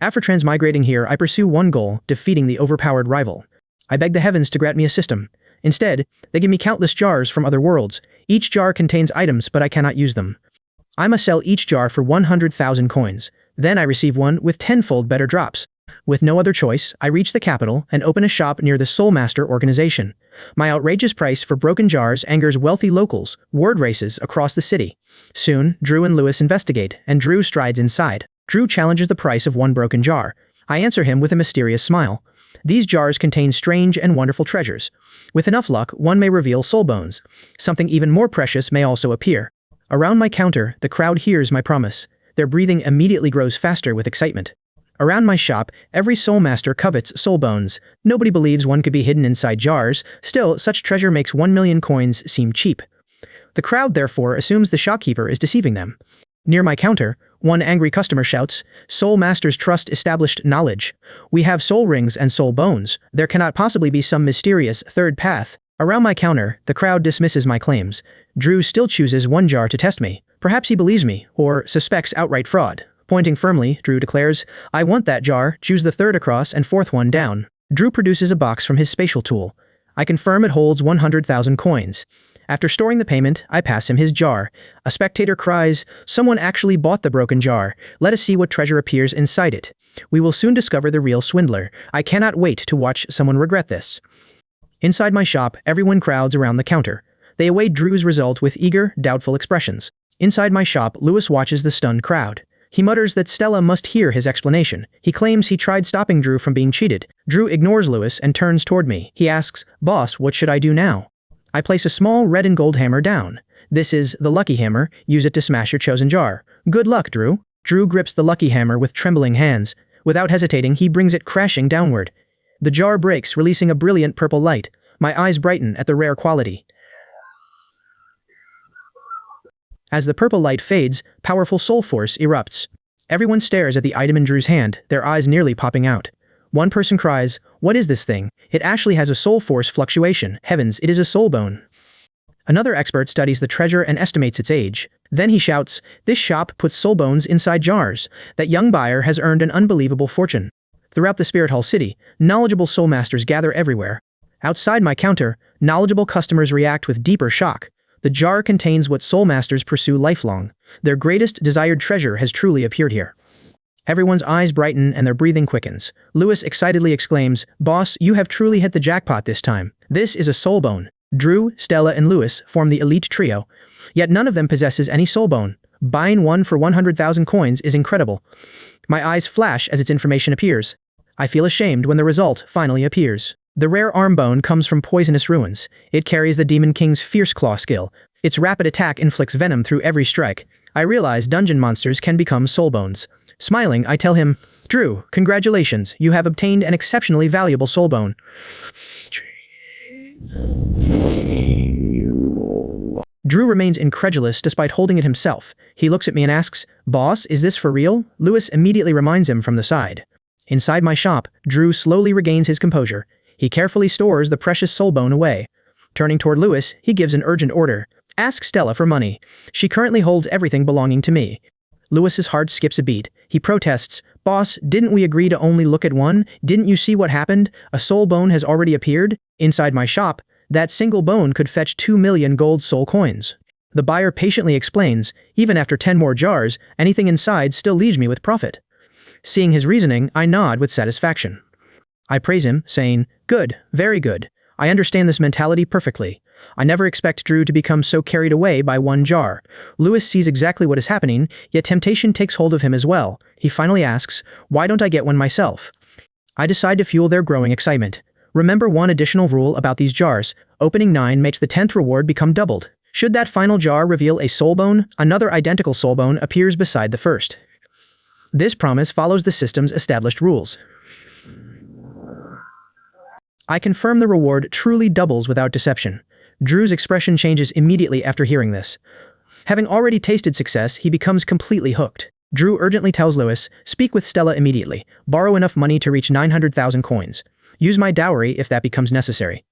After transmigrating here, I pursue one goal, defeating the overpowered rival. I beg the heavens to grant me a system. Instead, they give me countless jars from other worlds. Each jar contains items, but I cannot use them. I must sell each jar for 100,000 coins. Then I receive one with tenfold better drops. With no other choice, I reach the capital and open a shop near the Soul Master organization. My outrageous price for broken jars angers wealthy locals. Word races across the city. Soon, Drew and Lewis investigate, and Drew strides inside. Drew challenges the price of one broken jar. I answer him with a mysterious smile. These jars contain strange and wonderful treasures. With enough luck, one may reveal soul bones. Something even more precious may also appear. Around my counter, the crowd hears my promise. Their breathing immediately grows faster with excitement. Around my shop, every soul master covets soul bones. Nobody believes one could be hidden inside jars. Still, such treasure makes 1 million coins seem cheap. The crowd therefore assumes the shopkeeper is deceiving them. Near my counter, one angry customer shouts, "Soul Masters trust established knowledge. We have soul rings and soul bones. There cannot possibly be some mysterious third path." Around my counter, the crowd dismisses my claims. Drew still chooses one jar to test me. Perhaps he believes me, or suspects outright fraud. Pointing firmly, Drew declares, "I want that jar, choose the third across and fourth one down." Drew produces a box from his spatial tool. I confirm it holds 100,000 coins. After storing the payment, I pass him his jar. A spectator cries, "Someone actually bought the broken jar. Let us see what treasure appears inside it." We will soon discover the real swindler. I cannot wait to watch someone regret this. Inside my shop, everyone crowds around the counter. They await Drew's result with eager, doubtful expressions. Inside my shop, Lewis watches the stunned crowd. He mutters that Stella must hear his explanation. He claims he tried stopping Drew from being cheated. Drew ignores Lewis and turns toward me. He asks, "Boss, what should I do now?" I place a small red and gold hammer down. "This is the lucky hammer. Use it to smash your chosen jar." "Good luck, Drew." Drew grips the lucky hammer with trembling hands. Without hesitating, he brings it crashing downward. The jar breaks, releasing a brilliant purple light. My eyes brighten at the rare quality. As the purple light fades, powerful soul force erupts. Everyone stares at the item in Drew's hand, their eyes nearly popping out. One person cries, "What is this thing? It actually has a soul force fluctuation. Heavens, it is a soul bone." Another expert studies the treasure and estimates its age. Then he shouts, "This shop puts soul bones inside jars. That young buyer has earned an unbelievable fortune." Throughout the Spirit Hall city, knowledgeable soul masters gather everywhere. Outside my counter, knowledgeable customers react with deeper shock. The jar contains what soul masters pursue lifelong. Their greatest desired treasure has truly appeared here. Everyone's eyes brighten and their breathing quickens. Lewis excitedly exclaims, "Boss, you have truly hit the jackpot this time. This is a soul bone." Drew, Stella, and Lewis form the elite trio. Yet none of them possesses any soul bone. Buying one for 100,000 coins is incredible. My eyes flash as its information appears. I feel ashamed when the result finally appears. The rare arm bone comes from poisonous ruins. It carries the Demon King's fierce claw skill. Its rapid attack inflicts venom through every strike. I realize dungeon monsters can become soul bones. Smiling, I tell him, "Drew, congratulations, you have obtained an exceptionally valuable soul bone." Drew remains incredulous despite holding it himself. He looks at me and asks, "Boss, is this for real?" Lewis immediately reminds him from the side. Inside my shop, Drew slowly regains his composure. He carefully stores the precious soul bone away. Turning toward Lewis, he gives an urgent order. "Ask Stella for money. She currently holds everything belonging to me." Lewis's heart skips a beat. He protests, "Boss, didn't we agree to only look at one? Didn't you see what happened? A soul bone has already appeared. Inside my shop, that single bone could fetch 2 million gold soul coins." The buyer patiently explains, "Even after 10 more jars, anything inside still leaves me with profit." Seeing his reasoning, I nod with satisfaction. I praise him, saying, "Good, very good. I understand this mentality perfectly. I never expect Drew to become so carried away by one jar." Lewis sees exactly what is happening, yet temptation takes hold of him as well. He finally asks, "Why don't I get one myself?" I decide to fuel their growing excitement. Remember one additional rule about these jars. Opening 9 makes the 10th reward become doubled. Should that final jar reveal a soul bone, another identical soul bone appears beside the first. This promise follows the system's established rules. I confirm the reward truly doubles without deception. Drew's expression changes immediately after hearing this. Having already tasted success, he becomes completely hooked. Drew urgently tells Lewis, "Speak with Stella immediately. Borrow enough money to reach 900,000 coins. Use my dowry if that becomes necessary."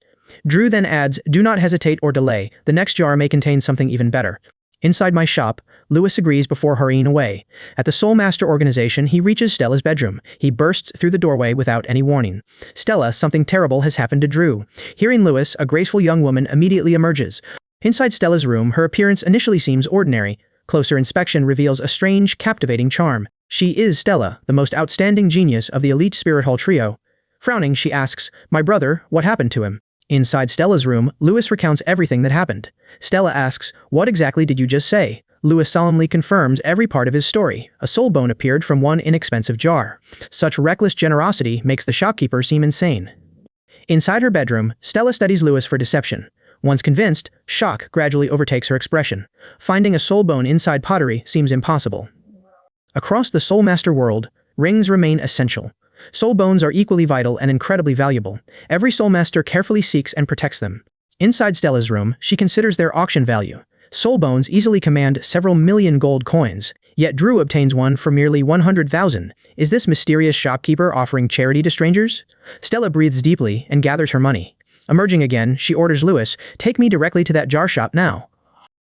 Drew then adds, "Do not hesitate or delay. The next jar may contain something even better." Inside my shop, Lewis agrees before hurrying away. At the Soul Master organization, he reaches Stella's bedroom. He bursts through the doorway without any warning. Stella, something terrible has happened to Drew. Hearing Lewis, a graceful young woman immediately emerges. Inside Stella's room, her appearance initially seems ordinary. Closer inspection reveals a strange, captivating charm. She is Stella, the most outstanding genius of the elite Spirit Hall trio. Frowning, she asks, "My brother, what happened to him?" Inside Stella's room, Lewis recounts everything that happened. Stella asks, "What exactly did you just say?" Lewis solemnly confirms every part of his story. A soul bone appeared from one inexpensive jar. Such reckless generosity makes the shopkeeper seem insane. Inside her bedroom, Stella studies Lewis for deception. Once convinced, shock gradually overtakes her expression. Finding a soul bone inside pottery seems impossible. Across the Soul Master world, rings remain essential. Soul bones are equally vital and incredibly valuable. Every Soul Master carefully seeks and protects them. Inside Stella's room, she considers their auction value. Soul bones easily command several million gold coins, yet Drew obtains one for merely 100,000. Is this mysterious shopkeeper offering charity to strangers? Stella breathes deeply and gathers her money. Emerging again, she orders Lewis, "Take me directly to that jar shop now."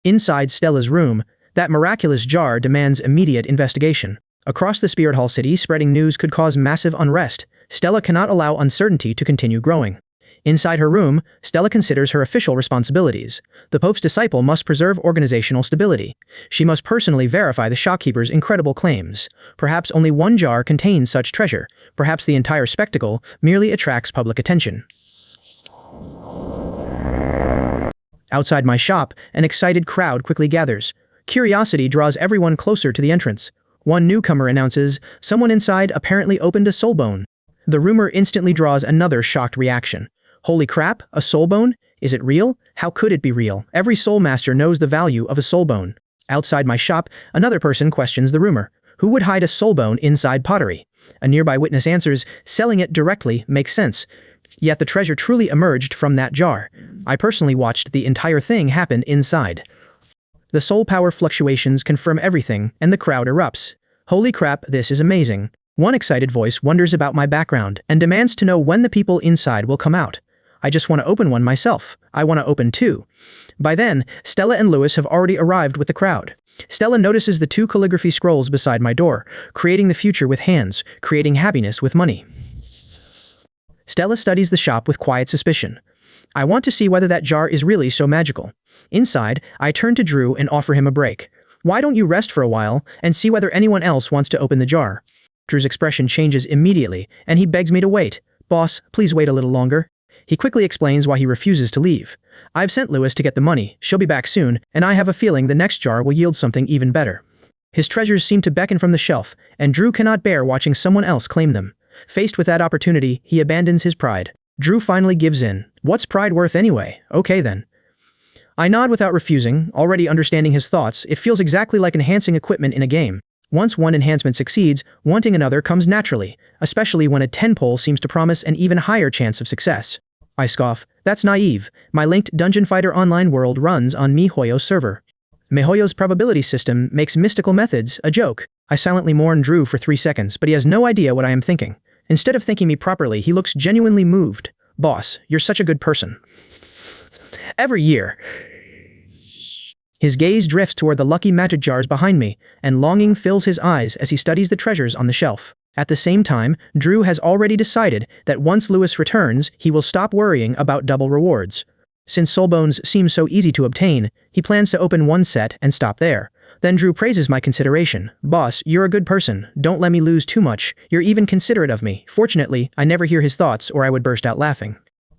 Inside Stella's room, that miraculous jar demands immediate investigation. Across the Spirit Hall city, spreading news could cause massive unrest. Stella cannot allow uncertainty to continue growing. Inside her room, Stella considers her official responsibilities. The Pope's disciple must preserve organizational stability. She must personally verify the shopkeeper's incredible claims. Perhaps only one jar contains such treasure. Perhaps the entire spectacle merely attracts public attention. Outside my shop, an excited crowd quickly gathers. Curiosity draws everyone closer to the entrance. One newcomer announces, "Someone inside apparently opened a soul bone." The rumor instantly draws another shocked reaction. Holy crap, a soul bone? Is it real? How could it be real? Every soul master knows the value of a soul bone. Outside my shop, another person questions the rumor. Who would hide a soul bone inside pottery? A nearby witness answers, "Selling it directly makes sense." Yet the treasure truly emerged from that jar. I personally watched the entire thing happen inside. The soul power fluctuations confirm everything, and the crowd erupts. Holy crap, this is amazing. One excited voice wonders about my background and demands to know when the people inside will come out. I just want to open one myself. I want to open two. By then, Stella and Lewis have already arrived with the crowd. Stella notices the two calligraphy scrolls beside my door, creating the future with hands, creating happiness with money. Stella studies the shop with quiet suspicion. I want to see whether that jar is really so magical. Inside, I turn to Drew and offer him a break. "Why don't you rest for a while and see whether anyone else wants to open the jar?" Drew's expression changes immediately, and he begs me to wait. "Boss, please wait a little longer." He quickly explains why he refuses to leave. "I've sent Lewis to get the money, she'll be back soon, and I have a feeling the next jar will yield something even better." His treasures seem to beckon from the shelf, and Drew cannot bear watching someone else claim them. Faced with that opportunity, he abandons his pride. Drew finally gives in. What's pride worth anyway? Okay then. I nod without refusing, already understanding his thoughts. It feels exactly like enhancing equipment in a game. Once one enhancement succeeds, wanting another comes naturally, especially when a 10-pole seems to promise an even higher chance of success. I scoff. That's naive. My linked Dungeon Fighter Online world runs on miHoYo's server. miHoYo's probability system makes mystical methods a joke. I silently mourn Drew for 3 seconds, but he has no idea what I am thinking. Instead of thanking me properly, he looks genuinely moved. "Boss, you're such a good person." Every year. His gaze drifts toward the lucky magic jars behind me, and longing fills his eyes as he studies the treasures on the shelf. At the same time, Drew has already decided that once Lewis returns, he will stop worrying about double rewards. Since soul bones seem so easy to obtain, he plans to open one set and stop there. Then Drew praises my consideration. "Boss, you're a good person. Don't let me lose too much. You're even considerate of me." Fortunately, I never hear his thoughts or I would burst out laughing.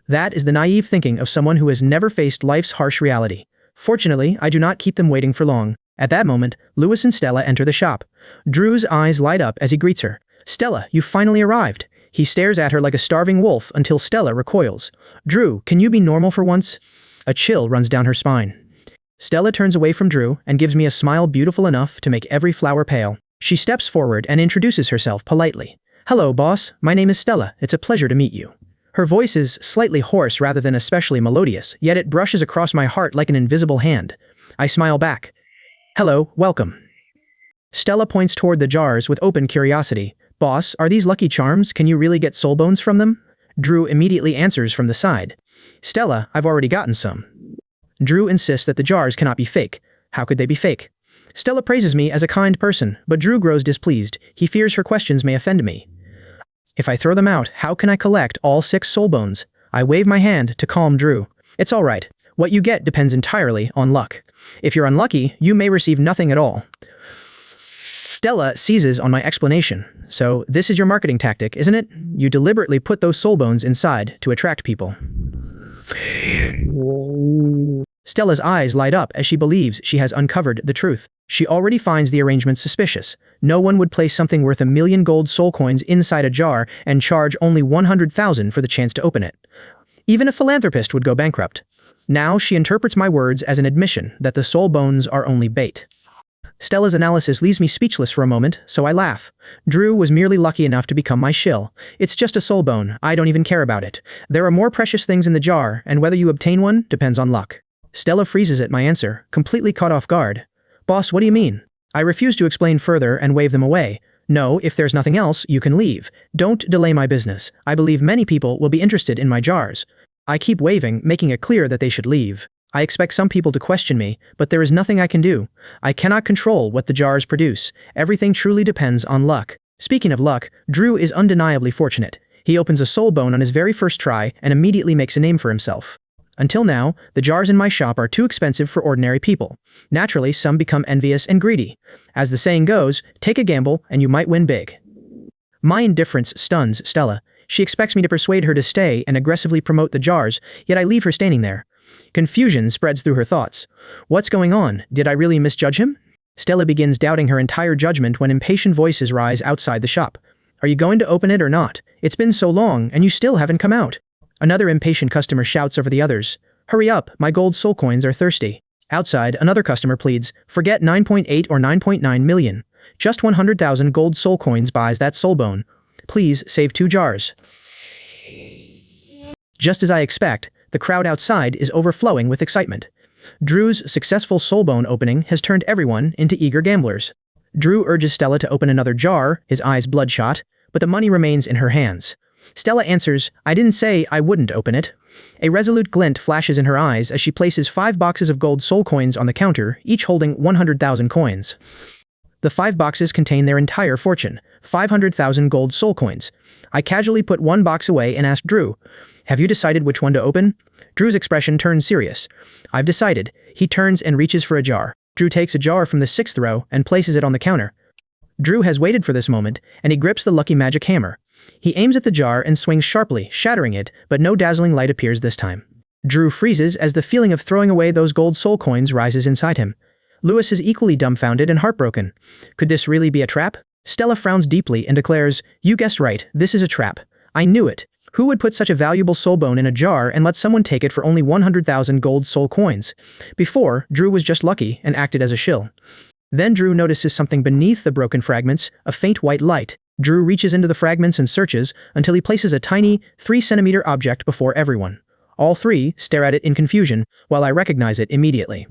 That is the naive thinking of someone who has never faced life's harsh reality. Fortunately, I do not keep them waiting for long. At that moment, Lewis and Stella enter the shop. Drew's eyes light up as he greets her. "Stella, you finally arrived." He stares at her like a starving wolf until Stella recoils. "Drew, can you be normal for once?" A chill runs down her spine. Stella turns away from Drew and gives me a smile beautiful enough to make every flower pale. She steps forward and introduces herself politely. "Hello, boss. My name is Stella. It's a pleasure to meet you." Her voice is slightly hoarse rather than especially melodious, yet it brushes across my heart like an invisible hand. I smile back. "Hello, welcome." Stella points toward the jars with open curiosity. "Boss, are these lucky charms? Can you really get soul bones from them?" Drew immediately answers from the side. "Stella, I've already gotten some." Drew insists that the jars cannot be fake. How could they be fake? Stella praises me as a kind person, but Drew grows displeased. He fears her questions may offend me. If I throw them out, how can I collect all 6 soul bones? I wave my hand to calm Drew. It's all right. What you get depends entirely on luck. If you're unlucky, you may receive nothing at all. Stella seizes on my explanation. So this is your marketing tactic, isn't it? You deliberately put those soul bones inside to attract people. Stella's eyes light up as she believes she has uncovered the truth. She already finds the arrangement suspicious. No one would place something worth 1 million gold soul coins inside a jar and charge only 100,000 for the chance to open it. Even a philanthropist would go bankrupt. Now she interprets my words as an admission that the soul bones are only bait. Stella's analysis leaves me speechless for a moment, so I laugh. Drew was merely lucky enough to become my shill. It's just a soul bone. I don't even care about it. There are more precious things in the jar, and whether you obtain one depends on luck. Stella freezes at my answer, completely caught off guard. Boss, what do you mean? I refuse to explain further and wave them away. No, if there's nothing else, you can leave. Don't delay my business. I believe many people will be interested in my jars. I keep waving, making it clear that they should leave. I expect some people to question me, but there is nothing I can do. I cannot control what the jars produce. Everything truly depends on luck. Speaking of luck, Drew is undeniably fortunate. He opens a soul bone on his very first try and immediately makes a name for himself. Until now, the jars in my shop are too expensive for ordinary people. Naturally, some become envious and greedy. As the saying goes, take a gamble and you might win big. My indifference stuns Stella. She expects me to persuade her to stay and aggressively promote the jars, yet I leave her standing there. Confusion spreads through her thoughts. What's going on? Did I really misjudge him? Stella begins doubting her entire judgment when impatient voices rise outside the shop. Are you going to open it or not? It's been so long and you still haven't come out. Another impatient customer shouts over the others. Hurry up, my gold soul coins are thirsty. Outside, another customer pleads, forget 9.8 or 9.9 million. Just 100,000 gold soul coins buys that soul bone. Please save 2 jars. Just as I expect, the crowd outside is overflowing with excitement. Drew's successful soul bone opening has turned everyone into eager gamblers. Drew urges Stella to open another jar, his eyes bloodshot, but the money remains in her hands. Stella answers, I didn't say I wouldn't open it. A resolute glint flashes in her eyes as she places 5 boxes of gold soul coins on the counter, each holding 100,000 coins. The 5 boxes contain their entire fortune, 500,000 gold soul coins. I casually put 1 box away and asked Drew, have you decided which one to open? Drew's expression turns serious. I've decided. He turns and reaches for a jar. Drew takes a jar from the 6th row and places it on the counter. Drew has waited for this moment, and he grips the lucky magic hammer. He aims at the jar and swings sharply, shattering it, but no dazzling light appears this time. Drew freezes as the feeling of throwing away those gold soul coins rises inside him. Lewis is equally dumbfounded and heartbroken. Could this really be a trap? Stella frowns deeply and declares, you guessed right, this is a trap. I knew it. Who would put such a valuable soul bone in a jar and let someone take it for only 100,000 gold soul coins? Before, Drew was just lucky and acted as a shill. Then Drew notices something beneath the broken fragments, a faint white light. Drew reaches into the fragments and searches until he places a tiny, 3-centimeter object before everyone. All 3 stare at it in confusion, while I recognize it immediately.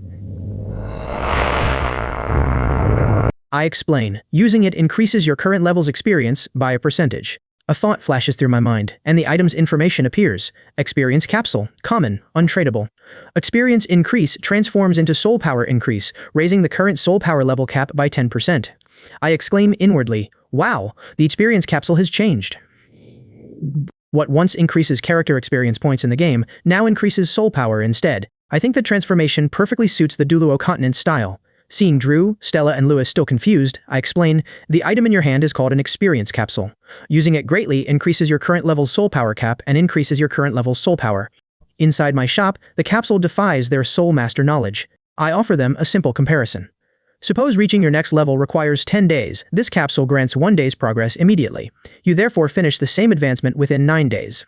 I explain, using it increases your current level's experience by a percentage. A thought flashes through my mind, and the item's information appears. Experience capsule, common, untradeable. Experience increase transforms into soul power increase, raising the current soul power level cap by 10%. I exclaim inwardly, wow, the experience capsule has changed. What once increases character experience points in the game, now increases soul power instead. I think the transformation perfectly suits the Donghua continent style. Seeing Drew, Stella, and Lewis still confused, I explain, the item in your hand is called an experience capsule. Using it greatly increases your current level's soul power cap and increases your current level's soul power. Inside my shop, the capsule defies their soul master knowledge. I offer them a simple comparison. Suppose reaching your next level requires 10 days. This capsule grants 1 day's progress immediately. You therefore finish the same advancement within 9 days.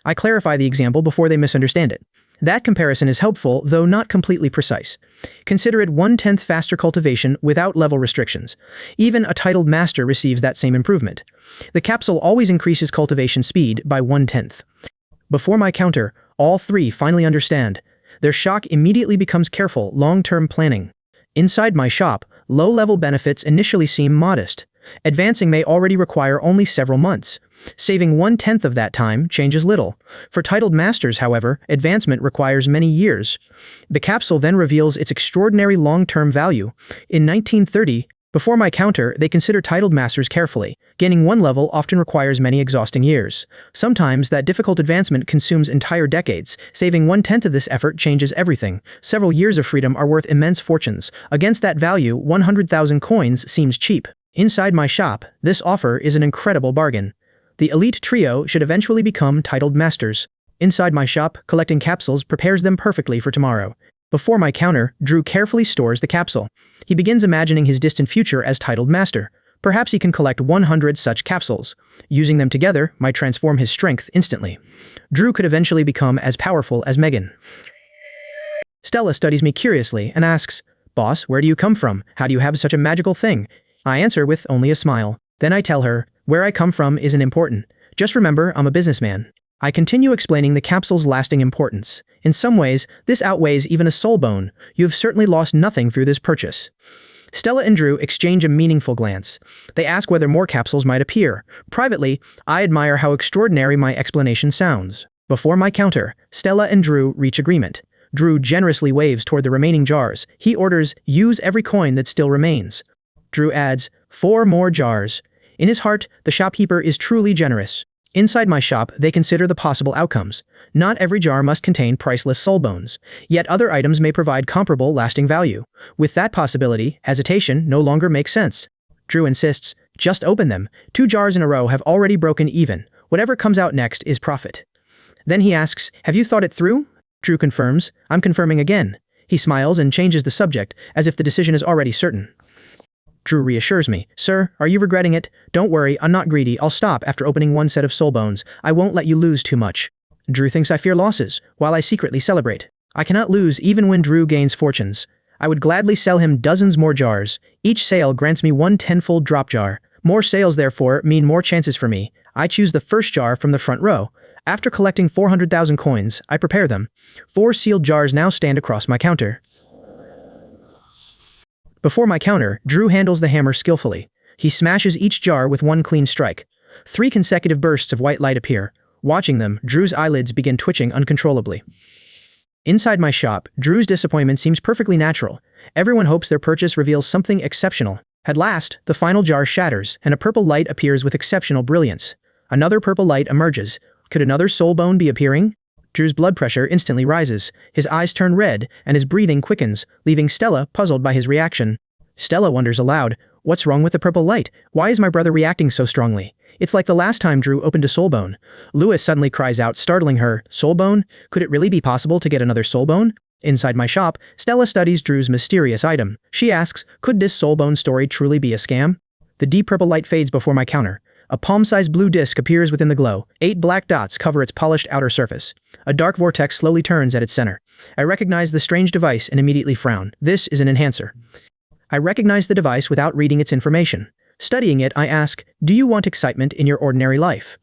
I clarify the example before they misunderstand it. That comparison is helpful, though not completely precise. Consider it 1/10 faster cultivation without level restrictions. Even a titled master receives that same improvement. The capsule always increases cultivation speed by 1/10. Before my counter, all 3 finally understand. Their shock immediately becomes careful, long-term planning. Inside my shop, low-level benefits initially seem modest. Advancing may already require only several months. Saving 1/10 of that time changes little. For titled masters, however, advancement requires many years. The capsule then reveals its extraordinary long-term value. In 1930, before my counter, they consider titled masters carefully. Gaining one level often requires many exhausting years. Sometimes that difficult advancement consumes entire decades. Saving 1/10 of this effort changes everything. Several years of freedom are worth immense fortunes. Against that value, 100,000 coins seems cheap. Inside my shop, this offer is an incredible bargain. The elite trio should eventually become titled masters. Inside my shop, collecting capsules prepares them perfectly for tomorrow. Before my counter, Drew carefully stores the capsule. He begins imagining his distant future as titled master. Perhaps he can collect 100 such capsules. Using them together might transform his strength instantly. Drew could eventually become as powerful as Megan. Stella studies me curiously and asks, "Boss, where do you come from? How do you have such a magical thing?" I answer with only a smile. Then I tell her, "Where I come from isn't important. Just remember, I'm a businessman." I continue explaining the capsule's lasting importance. In some ways, this outweighs even a soul bone. You have certainly lost nothing through this purchase. Stella and Drew exchange a meaningful glance. They ask whether more capsules might appear. Privately, I admire how extraordinary my explanation sounds. Before my counter, Stella and Drew reach agreement. Drew generously waves toward the remaining jars. He orders, "Use every coin that still remains." Drew adds, "4 more jars." In his heart, the shopkeeper is truly generous. Inside my shop, they consider the possible outcomes. Not every jar must contain priceless soul bones, yet other items may provide comparable lasting value. With that possibility, hesitation no longer makes sense. Drew insists, "Just open them. 2 jars in a row have already broken even. Whatever comes out next is profit." Then he asks, "Have you thought it through?" Drew confirms, "I'm confirming again." He smiles and changes the subject, as if the decision is already certain. Drew reassures me, "Sir, are you regretting it? Don't worry, I'm not greedy. I'll stop after opening 1 set of soul bones. I won't let you lose too much." Drew thinks I fear losses, while I secretly celebrate. I cannot lose even when Drew gains fortunes. I would gladly sell him dozens more jars. Each sale grants me 1 tenfold drop jar. More sales, therefore, mean more chances for me. I choose the first jar from the front row. After collecting 400,000 coins, I prepare them. 4 sealed jars now stand across my counter. Before my counter, Drew handles the hammer skillfully. He smashes each jar with 1 clean strike. 3 consecutive bursts of white light appear. Watching them, Drew's eyelids begin twitching uncontrollably. Inside my shop, Drew's disappointment seems perfectly natural. Everyone hopes their purchase reveals something exceptional. At last, the final jar shatters, and a purple light appears with exceptional brilliance. Another purple light emerges. Could another soul bone be appearing? Drew's blood pressure instantly rises. His eyes turn red, and his breathing quickens, leaving Stella puzzled by his reaction. Stella wonders aloud, "What's wrong with the purple light? Why is my brother reacting so strongly? It's like the last time Drew opened a soul bone." Lewis suddenly cries out, startling her, "Soul bone? Could it really be possible to get another soul bone?" Inside my shop, Stella studies Drew's mysterious item. She asks, "Could this soul bone story truly be a scam?" The deep purple light fades before my counter. A palm-sized blue disc appears within the glow. 8 black dots cover its polished outer surface. A dark vortex slowly turns at its center. I recognize the strange device and immediately frown. This is an enhancer. I recognize the device without reading its information. Studying it, I ask, "Do you want excitement in your ordinary life?"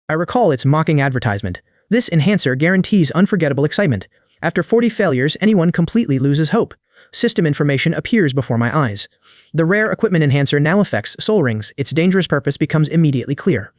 I recall its mocking advertisement. This enhancer guarantees unforgettable excitement. After 40 failures, anyone completely loses hope. System information appears before my eyes. The rare equipment enhancer now affects soul rings. Its dangerous purpose becomes immediately clear.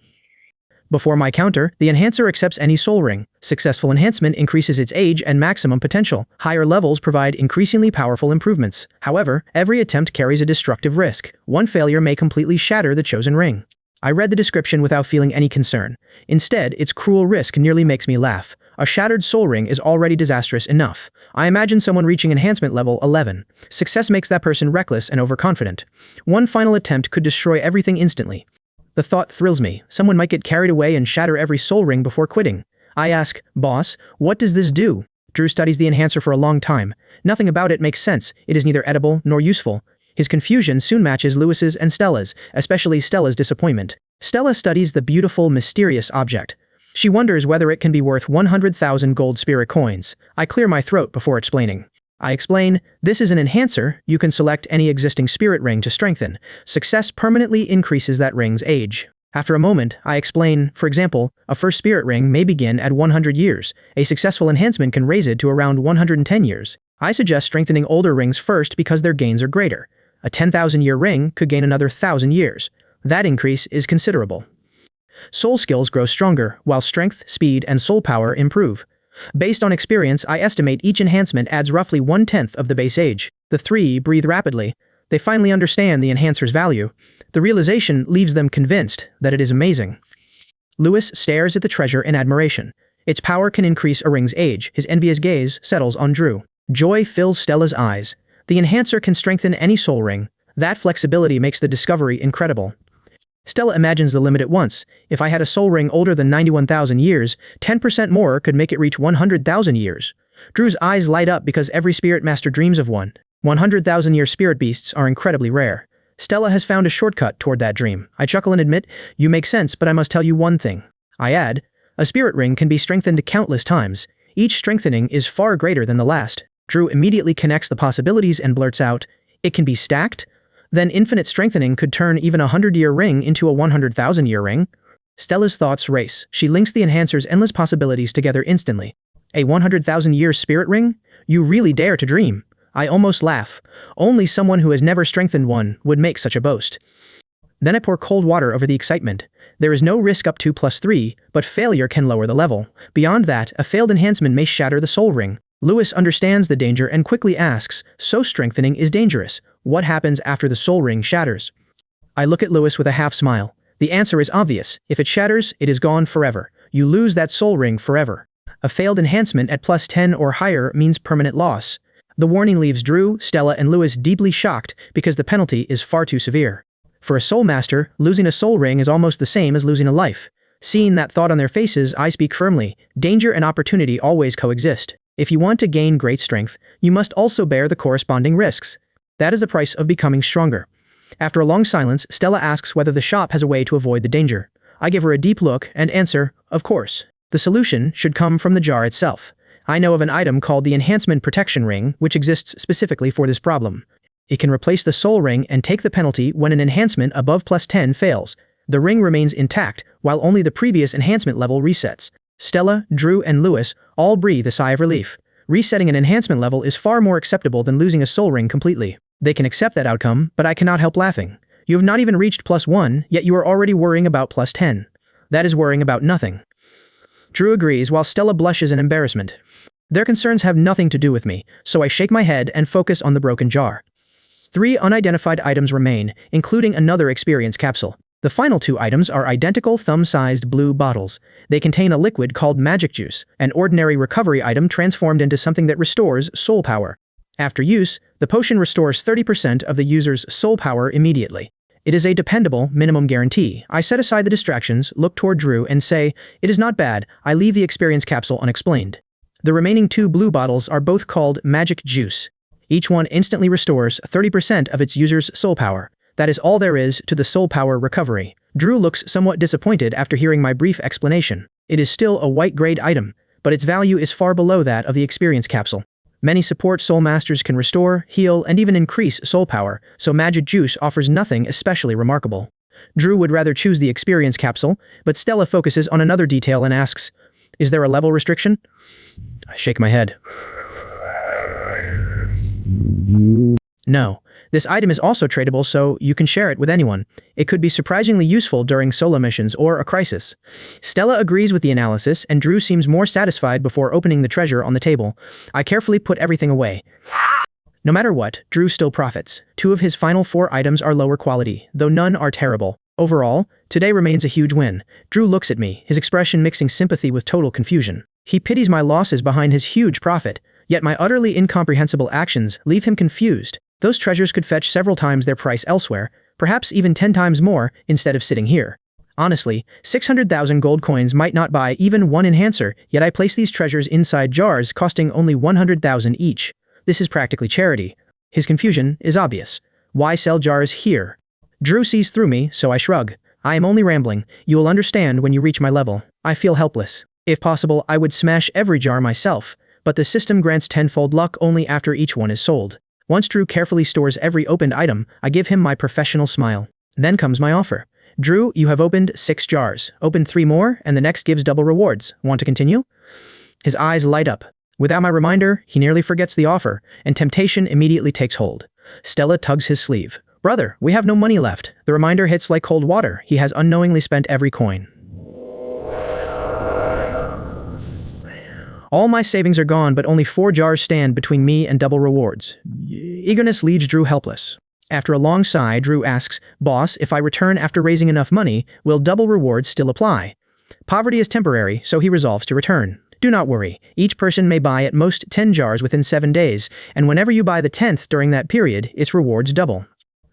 Before my counter, the enhancer accepts any soul ring. Successful enhancement increases its age and maximum potential. Higher levels provide increasingly powerful improvements. However, every attempt carries a destructive risk. 1 failure may completely shatter the chosen ring. I read the description without feeling any concern. Instead, its cruel risk nearly makes me laugh. A shattered soul ring is already disastrous enough. I imagine someone reaching enhancement level 11. Success makes that person reckless and overconfident. 1 final attempt could destroy everything instantly. The thought thrills me. Someone might get carried away and shatter every soul ring before quitting. I ask, "Boss, what does this do?" Drew studies the enhancer for a long time. Nothing about it makes sense. It is neither edible nor useful. His confusion soon matches Lewis's and Stella's, especially Stella's disappointment. Stella studies the beautiful, mysterious object. She wonders whether it can be worth 100,000 gold spirit coins. I clear my throat before explaining. I explain, "This is an enhancer. You can select any existing spirit ring to strengthen. Success permanently increases that ring's age." After a moment, I explain, for example, a first spirit ring may begin at 100 years. A successful enhancement can raise it to around 110 years. I suggest strengthening older rings first because their gains are greater. A 10,000-year ring could gain another 1,000 years. That increase is considerable. Soul skills grow stronger, while strength, speed, and soul power improve. Based on experience, I estimate each enhancement adds roughly 1/10 of the base age. The three breathe rapidly. They finally understand the enhancer's value. The realization leaves them convinced that it is amazing. Lewis stares at the treasure in admiration. Its power can increase a ring's age. His envious gaze settles on Drew. Joy fills Stella's eyes. The enhancer can strengthen any soul ring. That flexibility makes the discovery incredible. Stella imagines the limit at once. If I had a soul ring older than 91,000 years, 10% more could make it reach 100,000 years. Drew's eyes light up because every spirit master dreams of one. 100,000-year spirit beasts are incredibly rare. Stella has found a shortcut toward that dream. I chuckle and admit, you make sense, but I must tell you one thing. I add, a spirit ring can be strengthened countless times. Each strengthening is far greater than the last. Drew immediately connects the possibilities and blurts out, it can be stacked? Then infinite strengthening could turn even a 100-year ring into a 100,000-year ring? Stella's thoughts race. She links the enhancer's endless possibilities together instantly. A 100,000-year spirit ring? You really dare to dream. I almost laugh. Only someone who has never strengthened one would make such a boast. Then I pour cold water over the excitement. There is no risk up to +3, but failure can lower the level. Beyond that, a failed enhancement may shatter the soul ring. Lewis understands the danger and quickly asks, so strengthening is dangerous. What happens after the soul ring shatters? I look at Lewis with a half smile. The answer is obvious. If it shatters, it is gone forever. You lose that soul ring forever. A failed enhancement at +10 or higher means permanent loss. The warning leaves Drew, Stella, and Lewis deeply shocked because the penalty is far too severe. For a soul master, losing a soul ring is almost the same as losing a life. Seeing that thought on their faces, I speak firmly. Danger and opportunity always coexist. If you want to gain great strength, you must also bear the corresponding risks. That is the price of becoming stronger. After a long silence, Stella asks whether the shop has a way to avoid the danger. I give her a deep look and answer, of course. The solution should come from the jar itself. I know of an item called the Enhancement Protection Ring, which exists specifically for this problem. It can replace the soul ring and take the penalty when an enhancement above +10 fails. The ring remains intact, while only the previous enhancement level resets. Stella, Drew, and Lewis all breathe a sigh of relief. Resetting an enhancement level is far more acceptable than losing a soul ring completely. They can accept that outcome, but I cannot help laughing. You have not even reached +1, yet you are already worrying about +10. That is worrying about nothing. Drew agrees while Stella blushes in embarrassment. Their concerns have nothing to do with me, so I shake my head and focus on the broken jar. 3 unidentified items remain, including another experience capsule. The final 2 items are identical thumb-sized blue bottles. They contain a liquid called magic juice, an ordinary recovery item transformed into something that restores soul power. After use, the potion restores 30% of the user's soul power immediately. It is a dependable, minimum guarantee. I set aside the distractions, look toward Drew, and say, it is not bad. I leave the experience capsule unexplained. The remaining 2 blue bottles are both called magic juice. Each one instantly restores 30% of its user's soul power. That is all there is to the soul power recovery. Drew looks somewhat disappointed after hearing my brief explanation. It is still a white-grade item, but its value is far below that of the experience capsule. Many support soul masters can restore, heal, and even increase soul power, so magic juice offers nothing especially remarkable. Drew would rather choose the experience capsule, but Stella focuses on another detail and asks, is there a level restriction? I shake my head. No. This item is also tradable, so you can share it with anyone. It could be surprisingly useful during solo missions or a crisis. Stella agrees with the analysis, and Drew seems more satisfied before opening the treasure on the table. I carefully put everything away. No matter what, Drew still profits. 2 of his final 4 items are lower quality, though none are terrible. Overall, today remains a huge win. Drew looks at me, his expression mixing sympathy with total confusion. He pities my losses behind his huge profit, yet my utterly incomprehensible actions leave him confused. Those treasures could fetch several times their price elsewhere, perhaps even 10 times more, instead of sitting here. Honestly, 600,000 gold coins might not buy even one enhancer, yet I place these treasures inside jars costing only 100,000 each. This is practically charity. His confusion is obvious. Why sell jars here? Drew sees through me, so I shrug. I am only rambling. You will understand when you reach my level. I feel helpless. If possible, I would smash every jar myself, but the system grants tenfold luck only after each one is sold. Once Drew carefully stores every opened item, I give him my professional smile. Then comes my offer. Drew, you have opened 6 jars. Open 3 more, and the next gives double rewards. Want to continue? His eyes light up. Without my reminder, he nearly forgets the offer, and temptation immediately takes hold. Stella tugs his sleeve. Brother, we have no money left. The reminder hits like cold water. He has unknowingly spent every coin. All my savings are gone, but only 4 jars stand between me and double rewards. Eagerness leaves Drew helpless. After a long sigh, Drew asks, Boss, if I return after raising enough money, will double rewards still apply? Poverty is temporary, so he resolves to return. Do not worry. Each person may buy at most 10 jars within 7 days, and whenever you buy the 10th during that period, its rewards double.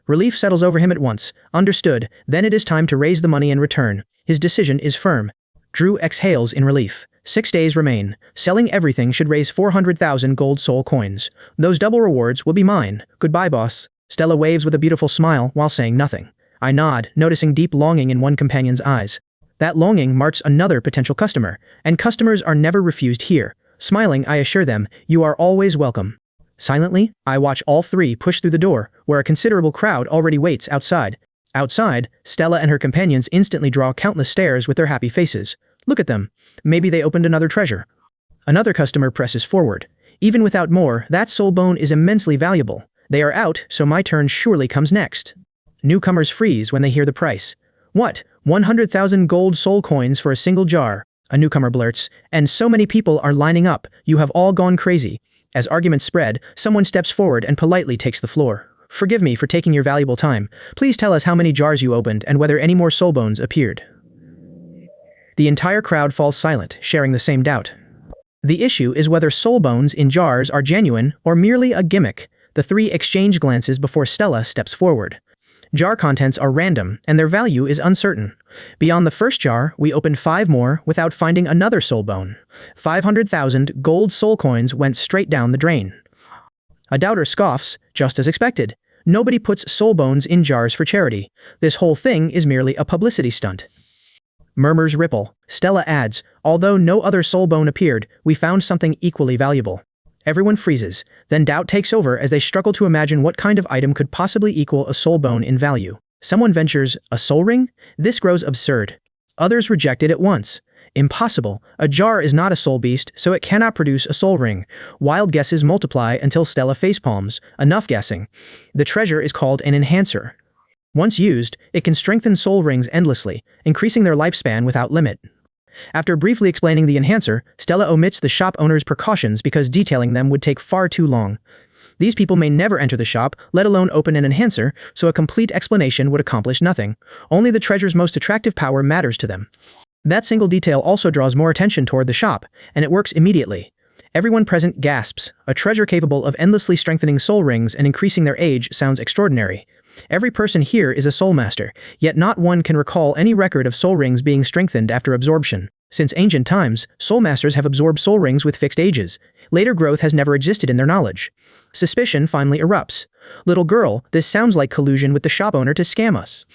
Relief settles over him at once. Understood. Then it is time to raise the money and return. His decision is firm. Drew exhales in relief. 6 days remain. Selling everything should raise 400,000 gold soul coins. Those double rewards will be mine. Goodbye, boss. Stella waves with a beautiful smile while saying nothing. I nod, noticing deep longing in one companion's eyes. That longing marks another potential customer, and customers are never refused here. Smiling, I assure them, you are always welcome. Silently, I watch all 3 push through the door, where a considerable crowd already waits outside. Outside, Stella and her companions instantly draw countless stares with their happy faces. Look at them. Maybe they opened another treasure. Another customer presses forward. Even without more, that soul bone is immensely valuable. They are out, so my turn surely comes next. Newcomers freeze when they hear the price. What? 100,000 gold soul coins for a single jar, a newcomer blurts, and so many people are lining up, you have all gone crazy. As arguments spread, someone steps forward and politely takes the floor. Forgive me for taking your valuable time. Please tell us how many jars you opened and whether any more soul bones appeared. The entire crowd falls silent, sharing the same doubt. The issue is whether soul bones in jars are genuine or merely a gimmick. The 3 exchange glances before Stella steps forward. Jar contents are random, and their value is uncertain. Beyond the first jar, we opened 5 more without finding another soul bone. 500,000 gold soul coins went straight down the drain. A doubter scoffs, just as expected. Nobody puts soul bones in jars for charity. This whole thing is merely a publicity stunt. Murmurs ripple. Stella adds, although no other soul bone appeared, we found something equally valuable. Everyone freezes, then doubt takes over as they struggle to imagine what kind of item could possibly equal a soul bone in value. Someone ventures, a soul ring? This grows absurd. Others reject it at once. Impossible. A jar is not a soul beast, so it cannot produce a soul ring. Wild guesses multiply until Stella facepalms. Enough guessing. The treasure is called an enhancer. Once used, it can strengthen soul rings endlessly, increasing their lifespan without limit. After briefly explaining the enhancer, Stella omits the shop owner's precautions because detailing them would take far too long. These people may never enter the shop, let alone open an enhancer, so a complete explanation would accomplish nothing. Only the treasure's most attractive power matters to them. That single detail also draws more attention toward the shop, and it works immediately. Everyone present gasps. A treasure capable of endlessly strengthening soul rings and increasing their age sounds extraordinary. Every person here is a soul master, yet not one can recall any record of soul rings being strengthened after absorption. Since ancient times, soul masters have absorbed soul rings with fixed ages. Later growth has never existed in their knowledge. Suspicion finally erupts. Little girl, this sounds like collusion with the shop owner to scam us.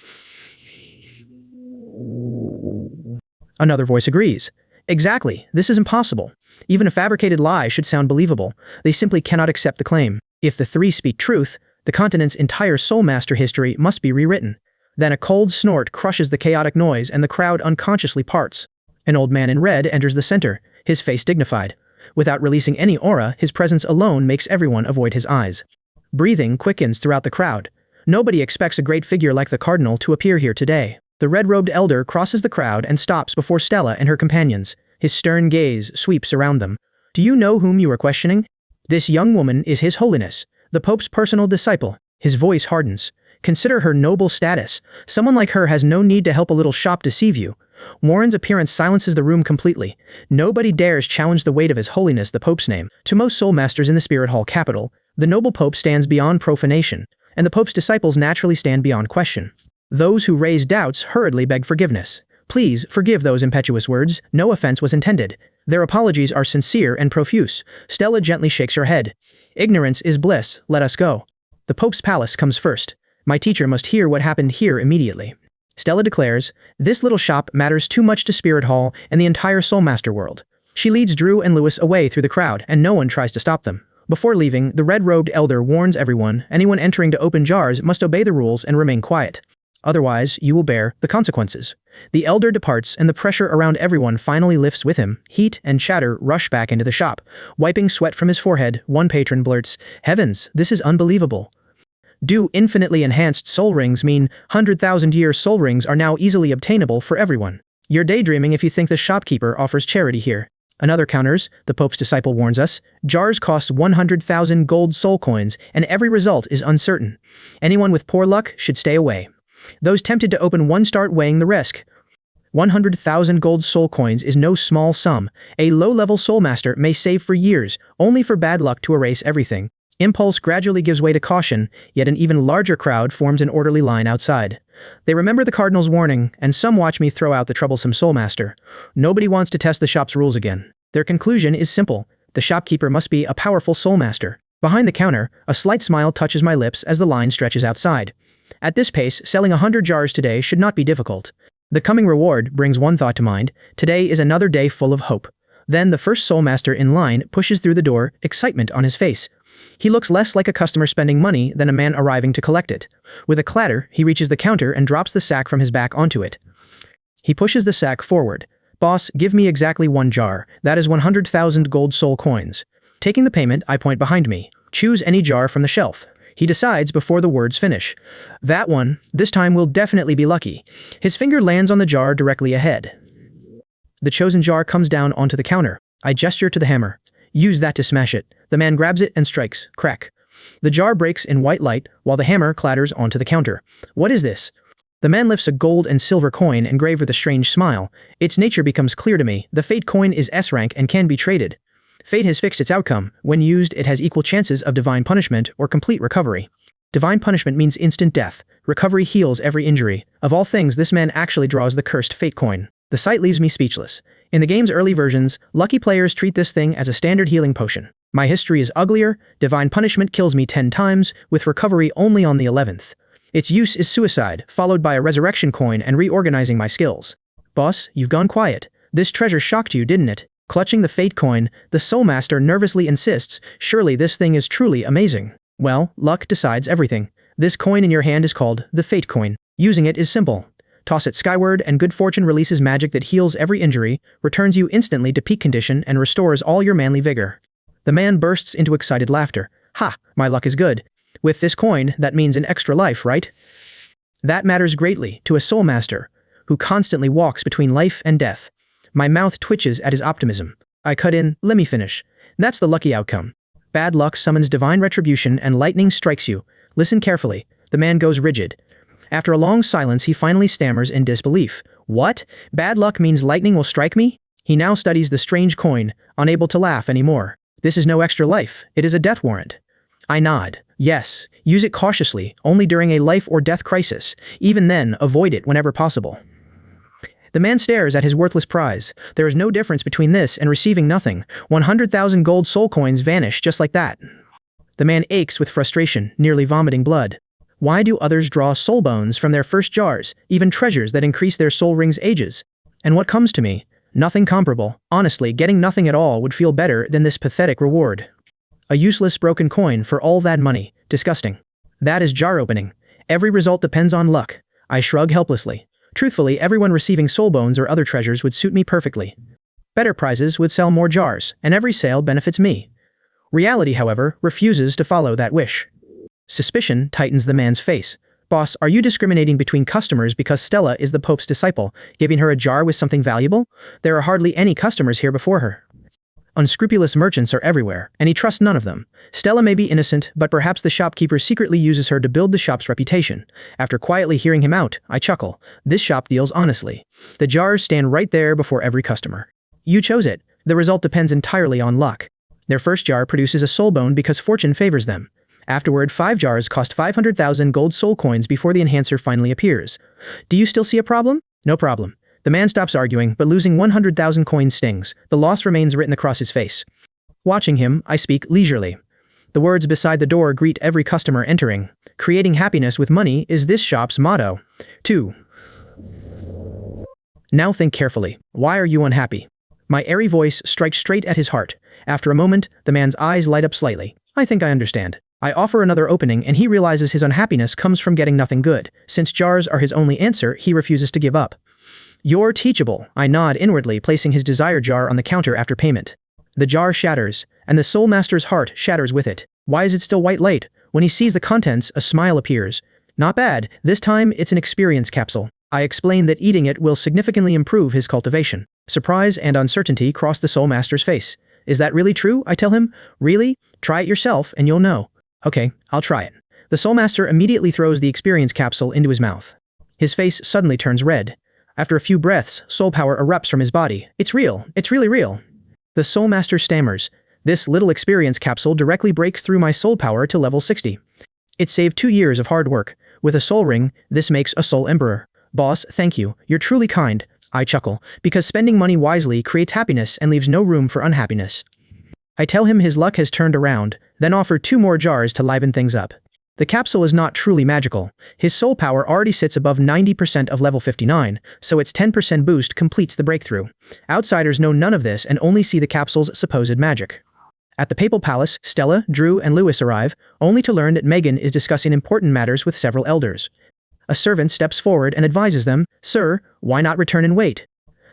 Another voice agrees. Exactly, this is impossible. Even a fabricated lie should sound believable. They simply cannot accept the claim. If the 3 speak truth, the continent's entire soul master history must be rewritten. Then a cold snort crushes the chaotic noise and the crowd unconsciously parts. An old man in red enters the center, his face dignified. Without releasing any aura, his presence alone makes everyone avoid his eyes. Breathing quickens throughout the crowd. Nobody expects a great figure like the cardinal to appear here today. The red-robed elder crosses the crowd and stops before Stella and her companions. His stern gaze sweeps around them. Do you know whom you are questioning? This young woman is His Holiness, the Pope's personal disciple. His voice hardens. Consider her noble status. Someone like her has no need to help a little shop deceive you. Warren's appearance silences the room completely. Nobody dares challenge the weight of His Holiness the Pope's name. To most soul masters in the Spirit Hall capital, the noble Pope stands beyond profanation, and the Pope's disciples naturally stand beyond question. Those who raise doubts hurriedly beg forgiveness. Please forgive those impetuous words. No offense was intended. Their apologies are sincere and profuse. Stella gently shakes her head. Ignorance is bliss. Let us go. The Pope's palace comes first. My teacher must hear what happened here immediately. Stella declares, this little shop matters too much to Spirit Hall and the entire Soul Master world. She leads Drew and Lewis away through the crowd, and no one tries to stop them. Before leaving, the red-robed elder warns everyone, anyone entering to open jars must obey the rules and remain quiet. Otherwise, you will bear the consequences. The elder departs and the pressure around everyone finally lifts with him. Heat and chatter rush back into the shop. Wiping sweat from his forehead, one patron blurts, "Heavens, this is unbelievable. Do infinitely enhanced soul rings mean 100,000-year soul rings are now easily obtainable for everyone? You're daydreaming if you think the shopkeeper offers charity here." Another counters, the Pope's disciple warns us, jars cost 100,000 gold soul coins, and every result is uncertain. Anyone with poor luck should stay away. Those tempted to open one start weighing the risk. 100,000 gold soul coins is no small sum. A low-level soul master may save for years, only for bad luck to erase everything. Impulse gradually gives way to caution, yet an even larger crowd forms an orderly line outside. They remember the Cardinal's warning, and some watch me throw out the troublesome soul master. Nobody wants to test the shop's rules again. Their conclusion is simple. The shopkeeper must be a powerful soul master. Behind the counter, a slight smile touches my lips as the line stretches outside. At this pace, selling 100 jars today should not be difficult. The coming reward brings one thought to mind. Today is another day full of hope. Then the first soul master in line pushes through the door, excitement on his face. He looks less like a customer spending money than a man arriving to collect it. With a clatter, he reaches the counter and drops the sack from his back onto it. He pushes the sack forward. "Boss, give me exactly 1 jar. That is 100,000 gold soul coins." Taking the payment, I point behind me. "Choose any jar from the shelf." He decides before the words finish. "That one. This time we'll definitely be lucky." His finger lands on the jar directly ahead. The chosen jar comes down onto the counter. I gesture to the hammer. "Use that to smash it." The man grabs it and strikes. Crack. The jar breaks in white light, while the hammer clatters onto the counter. "What is this?" The man lifts a gold and silver coin engraved with a strange smile. Its nature becomes clear to me. The fate coin is S rank and can be traded. Fate has fixed its outcome. When used, it has equal chances of divine punishment or complete recovery. Divine punishment means instant death. Recovery heals every injury. Of all things, this man actually draws the cursed fate coin. The sight leaves me speechless. In the game's early versions, lucky players treat this thing as a standard healing potion. My history is uglier. Divine punishment kills me 10 times, with recovery only on the 11th. Its use is suicide, followed by a resurrection coin and reorganizing my skills. "Boss, you've gone quiet. This treasure shocked you, didn't it?" Clutching the fate coin, the soul master nervously insists, "Surely this thing is truly amazing." "Well, luck decides everything. This coin in your hand is called the fate coin. Using it is simple. Toss it skyward and good fortune releases magic that heals every injury, returns you instantly to peak condition and restores all your manly vigor." The man bursts into excited laughter. "Ha, my luck is good. With this coin, that means an extra life, right?" That matters greatly to a soul master, who constantly walks between life and death. My mouth twitches at his optimism. I cut in, "Let me finish. That's the lucky outcome. Bad luck summons divine retribution and lightning strikes you. Listen carefully." The man goes rigid. After a long silence, he finally stammers in disbelief. "What? Bad luck means lightning will strike me?" He now studies the strange coin, unable to laugh anymore. "This is no extra life. It is a death warrant." I nod. "Yes. Use it cautiously, only during a life or death crisis. Even then, avoid it whenever possible." The man stares at his worthless prize. There is no difference between this and receiving nothing. 100,000 gold soul coins vanish just like that. The man aches with frustration, nearly vomiting blood. Why do others draw soul bones from their first jars, even treasures that increase their soul rings' ages? And what comes to me? Nothing comparable. Honestly, getting nothing at all would feel better than this pathetic reward. A useless broken coin for all that money. Disgusting. That is jar opening. Every result depends on luck. I shrug helplessly. Truthfully, everyone receiving soul bones or other treasures would suit me perfectly. Better prizes would sell more jars, and every sale benefits me. Reality, however, refuses to follow that wish. Suspicion tightens the man's face. "Boss, are you discriminating between customers because Stella is the Pope's disciple, giving her a jar with something valuable? There are hardly any customers here before her." Unscrupulous merchants are everywhere, and he trusts none of them. Stella may be innocent, but perhaps the shopkeeper secretly uses her to build the shop's reputation. After quietly hearing him out, I chuckle. This shop deals honestly. The jars stand right there before every customer. You chose it. The result depends entirely on luck. Their first jar produces a soul bone because fortune favors them. Afterward, 5 jars cost 500,000 gold soul coins before the enhancer finally appears. Do you still see a problem? No problem. The man stops arguing, but losing 100,000 coins stings. The loss remains written across his face. Watching him, I speak leisurely. The words beside the door greet every customer entering. Creating happiness with money is this shop's motto. 2. Now think carefully. Why are you unhappy? My airy voice strikes straight at his heart. After a moment, the man's eyes light up slightly. I think I understand. I offer another opening and he realizes his unhappiness comes from getting nothing good. Since jars are his only answer, he refuses to give up. You're teachable, I nod inwardly, placing his desired jar on the counter after payment. The jar shatters, and the Soul Master's heart shatters with it. Why is it still white light? When he sees the contents, a smile appears. Not bad, this time it's an experience capsule. I explain that eating it will significantly improve his cultivation. Surprise and uncertainty cross the Soul Master's face. Is that really true? I tell him. Really? Try it yourself and you'll know. Okay, I'll try it. The Soul Master immediately throws the experience capsule into his mouth. His face suddenly turns red. After a few breaths, soul power erupts from his body. It's real. It's really real. The Soul Master stammers. This little experience capsule directly breaks through my soul power to level 60. It saved 2 years of hard work. With a soul ring, this makes a soul emperor. Boss, thank you. You're truly kind. I chuckle, because spending money wisely creates happiness and leaves no room for unhappiness. I tell him his luck has turned around, then offer 2 more jars to liven things up. The capsule is not truly magical. His soul power already sits above 90% of level 59, so its 10% boost completes the breakthrough. Outsiders know none of this and only see the capsule's supposed magic. At the Papal Palace, Stella, Drew, and Lewis arrive, only to learn that Megan is discussing important matters with several elders. A servant steps forward and advises them, "Sir, why not return and wait?"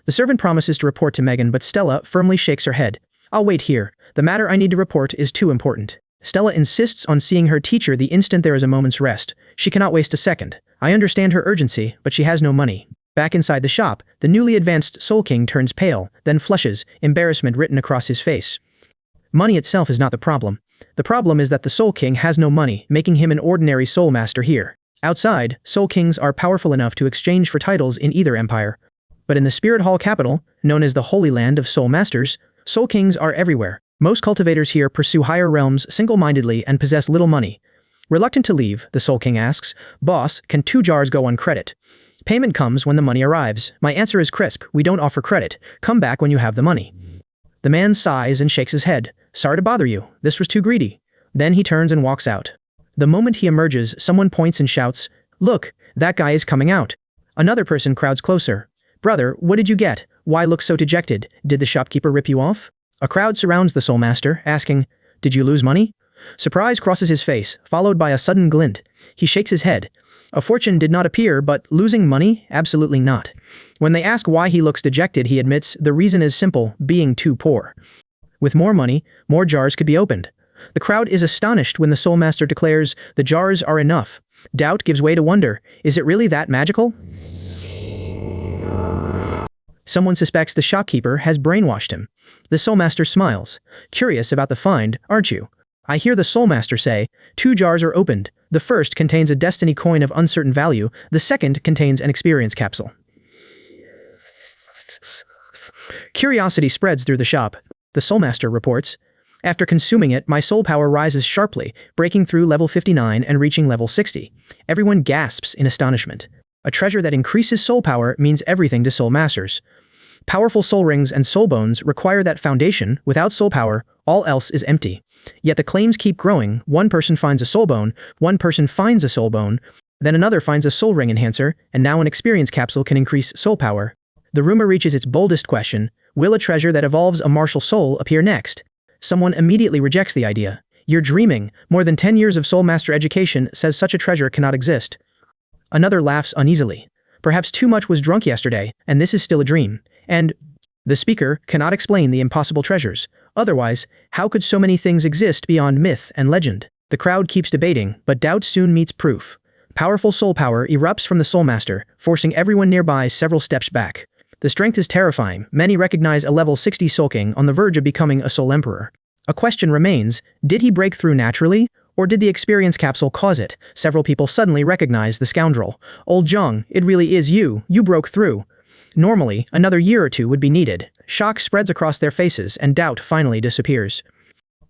The servant promises to report to Megan, but Stella firmly shakes her head. "I'll wait here. The matter I need to report is too important." Stella insists on seeing her teacher the instant there is a moment's rest. She cannot waste a second. I understand her urgency, but she has no money. Back inside the shop, the newly advanced Soul King turns pale, then flushes, embarrassment written across his face. Money itself is not the problem. The problem is that the Soul King has no money, making him an ordinary Soul Master here. Outside, Soul Kings are powerful enough to exchange for titles in either empire. But in the Spirit Hall capital, known as the Holy Land of Soul Masters, Soul Kings are everywhere. Most cultivators here pursue higher realms single-mindedly and possess little money. Reluctant to leave, the Soul King asks, "Boss, can 2 jars go on credit?" Payment comes when the money arrives. My answer is crisp: we don't offer credit. Come back when you have the money. The man sighs and shakes his head. Sorry to bother you. This was too greedy. Then he turns and walks out. The moment he emerges, someone points and shouts, "Look, that guy is coming out." Another person crowds closer. "Brother, what did you get? Why look so dejected? Did the shopkeeper rip you off?" A crowd surrounds the Soul Master, asking, "Did you lose money?" Surprise crosses his face, followed by a sudden glint. He shakes his head. A fortune did not appear, but losing money? Absolutely not. When they ask why he looks dejected, he admits the reason is simple: being too poor. With more money, more jars could be opened. The crowd is astonished when the Soul Master declares the jars are enough. Doubt gives way to wonder. Is it really that magical? Someone suspects the shopkeeper has brainwashed him. The Soul Master smiles. Curious about the find, aren't you? I hear the Soul Master say, 2 jars are opened. The first contains a destiny coin of uncertain value. The second contains an experience capsule. Curiosity spreads through the shop. The Soul Master reports, "After consuming it, my soul power rises sharply, breaking through level 59 and reaching level 60. Everyone gasps in astonishment. A treasure that increases soul power means everything to Soul Masters. Powerful soul rings and soul bones require that foundation. Without soul power, all else is empty. Yet the claims keep growing. One person finds a soul bone, one person finds a soul bone, then another finds a soul ring enhancer, and now an experience capsule can increase soul power. The rumor reaches its boldest question: will a treasure that evolves a martial soul appear next? Someone immediately rejects the idea. You're dreaming. More than 10 years of Soul Master education says such a treasure cannot exist. Another laughs uneasily. Perhaps too much was drunk yesterday, and this is still a dream. And the speaker cannot explain the impossible treasures. Otherwise, how could so many things exist beyond myth and legend? The crowd keeps debating, but doubt soon meets proof. Powerful soul power erupts from the Soul Master, forcing everyone nearby several steps back. The strength is terrifying. Many recognize a level 60 Soul King on the verge of becoming a Soul Emperor. A question remains: did he break through naturally, or did the experience capsule cause it? Several people suddenly recognize the scoundrel. "Old Jung, it really is you. You broke through." Normally, another year or 2 would be needed. Shock spreads across their faces and doubt finally disappears.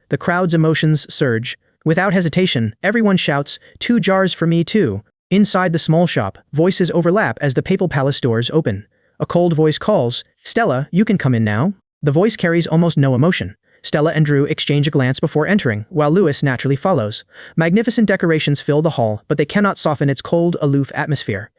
The crowd's emotions surge. Without hesitation, everyone shouts, 2 jars for me too. Inside the small shop, voices overlap as the Papal Palace doors open. A cold voice calls, "Stella, you can come in now." The voice carries almost no emotion. Stella and Drew exchange a glance before entering, while Lewis naturally follows. Magnificent decorations fill the hall, but they cannot soften its cold, aloof atmosphere.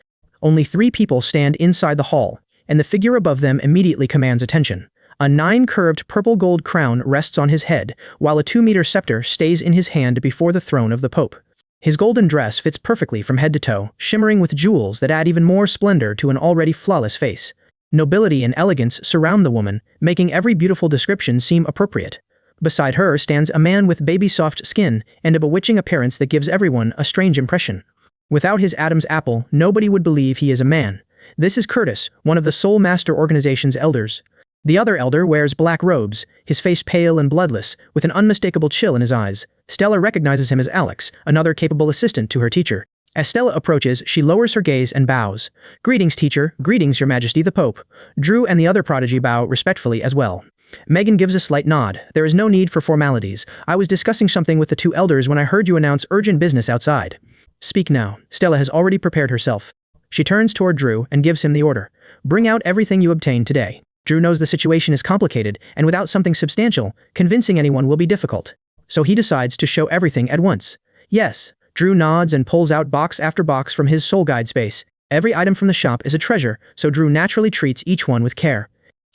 Only 3 people stand inside the hall, and the figure above them immediately commands attention. A 9-curved purple-gold crown rests on his head, while a 2-meter scepter stays in his hand before the throne of the Pope. His golden dress fits perfectly from head to toe, shimmering with jewels that add even more splendor to an already flawless face. Nobility and elegance surround the woman, making every beautiful description seem appropriate. Beside her stands a man with baby-soft skin and a bewitching appearance that gives everyone a strange impression. Without his Adam's apple, nobody would believe he is a man. This is Curtis, one of the Soul Master Organization's elders. The other elder wears black robes, his face pale and bloodless, with an unmistakable chill in his eyes. Stella recognizes him as Alex, another capable assistant to her teacher. As Stella approaches, she lowers her gaze and bows. "Greetings, teacher. Greetings, Your Majesty the Pope." Drew and the other prodigy bow respectfully as well. Megan gives a slight nod. "There is no need for formalities. I was discussing something with the 2 elders when I heard you announce urgent business outside." "Speak now." Stella has already prepared herself. She turns toward Drew and gives him the order. "Bring out everything you obtained today." Drew knows the situation is complicated, and without something substantial, convincing anyone will be difficult. So he decides to show everything at once. "Yes." Drew nods and pulls out box after box from his soul guide space. Every item from the shop is a treasure, so Drew naturally treats each one with care.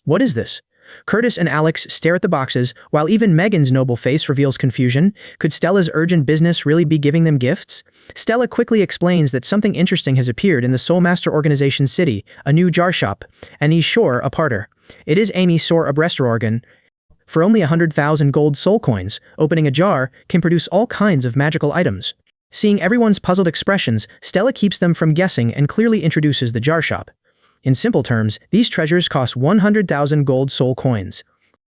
"What is this?" Curtis and Alex stare at the boxes, while even Megan's noble face reveals confusion. Could Stella's urgent business really be giving them gifts? Stella quickly explains that something interesting has appeared in the Soul Master Organization city, a new jar shop, and he's sure a parter. It is Amy Soar of Restororgan. For only 100,000 gold soul coins, opening a jar can produce all kinds of magical items. Seeing everyone's puzzled expressions, Stella keeps them from guessing and clearly introduces the jar shop. In simple terms, these treasures cost 100,000 gold soul coins.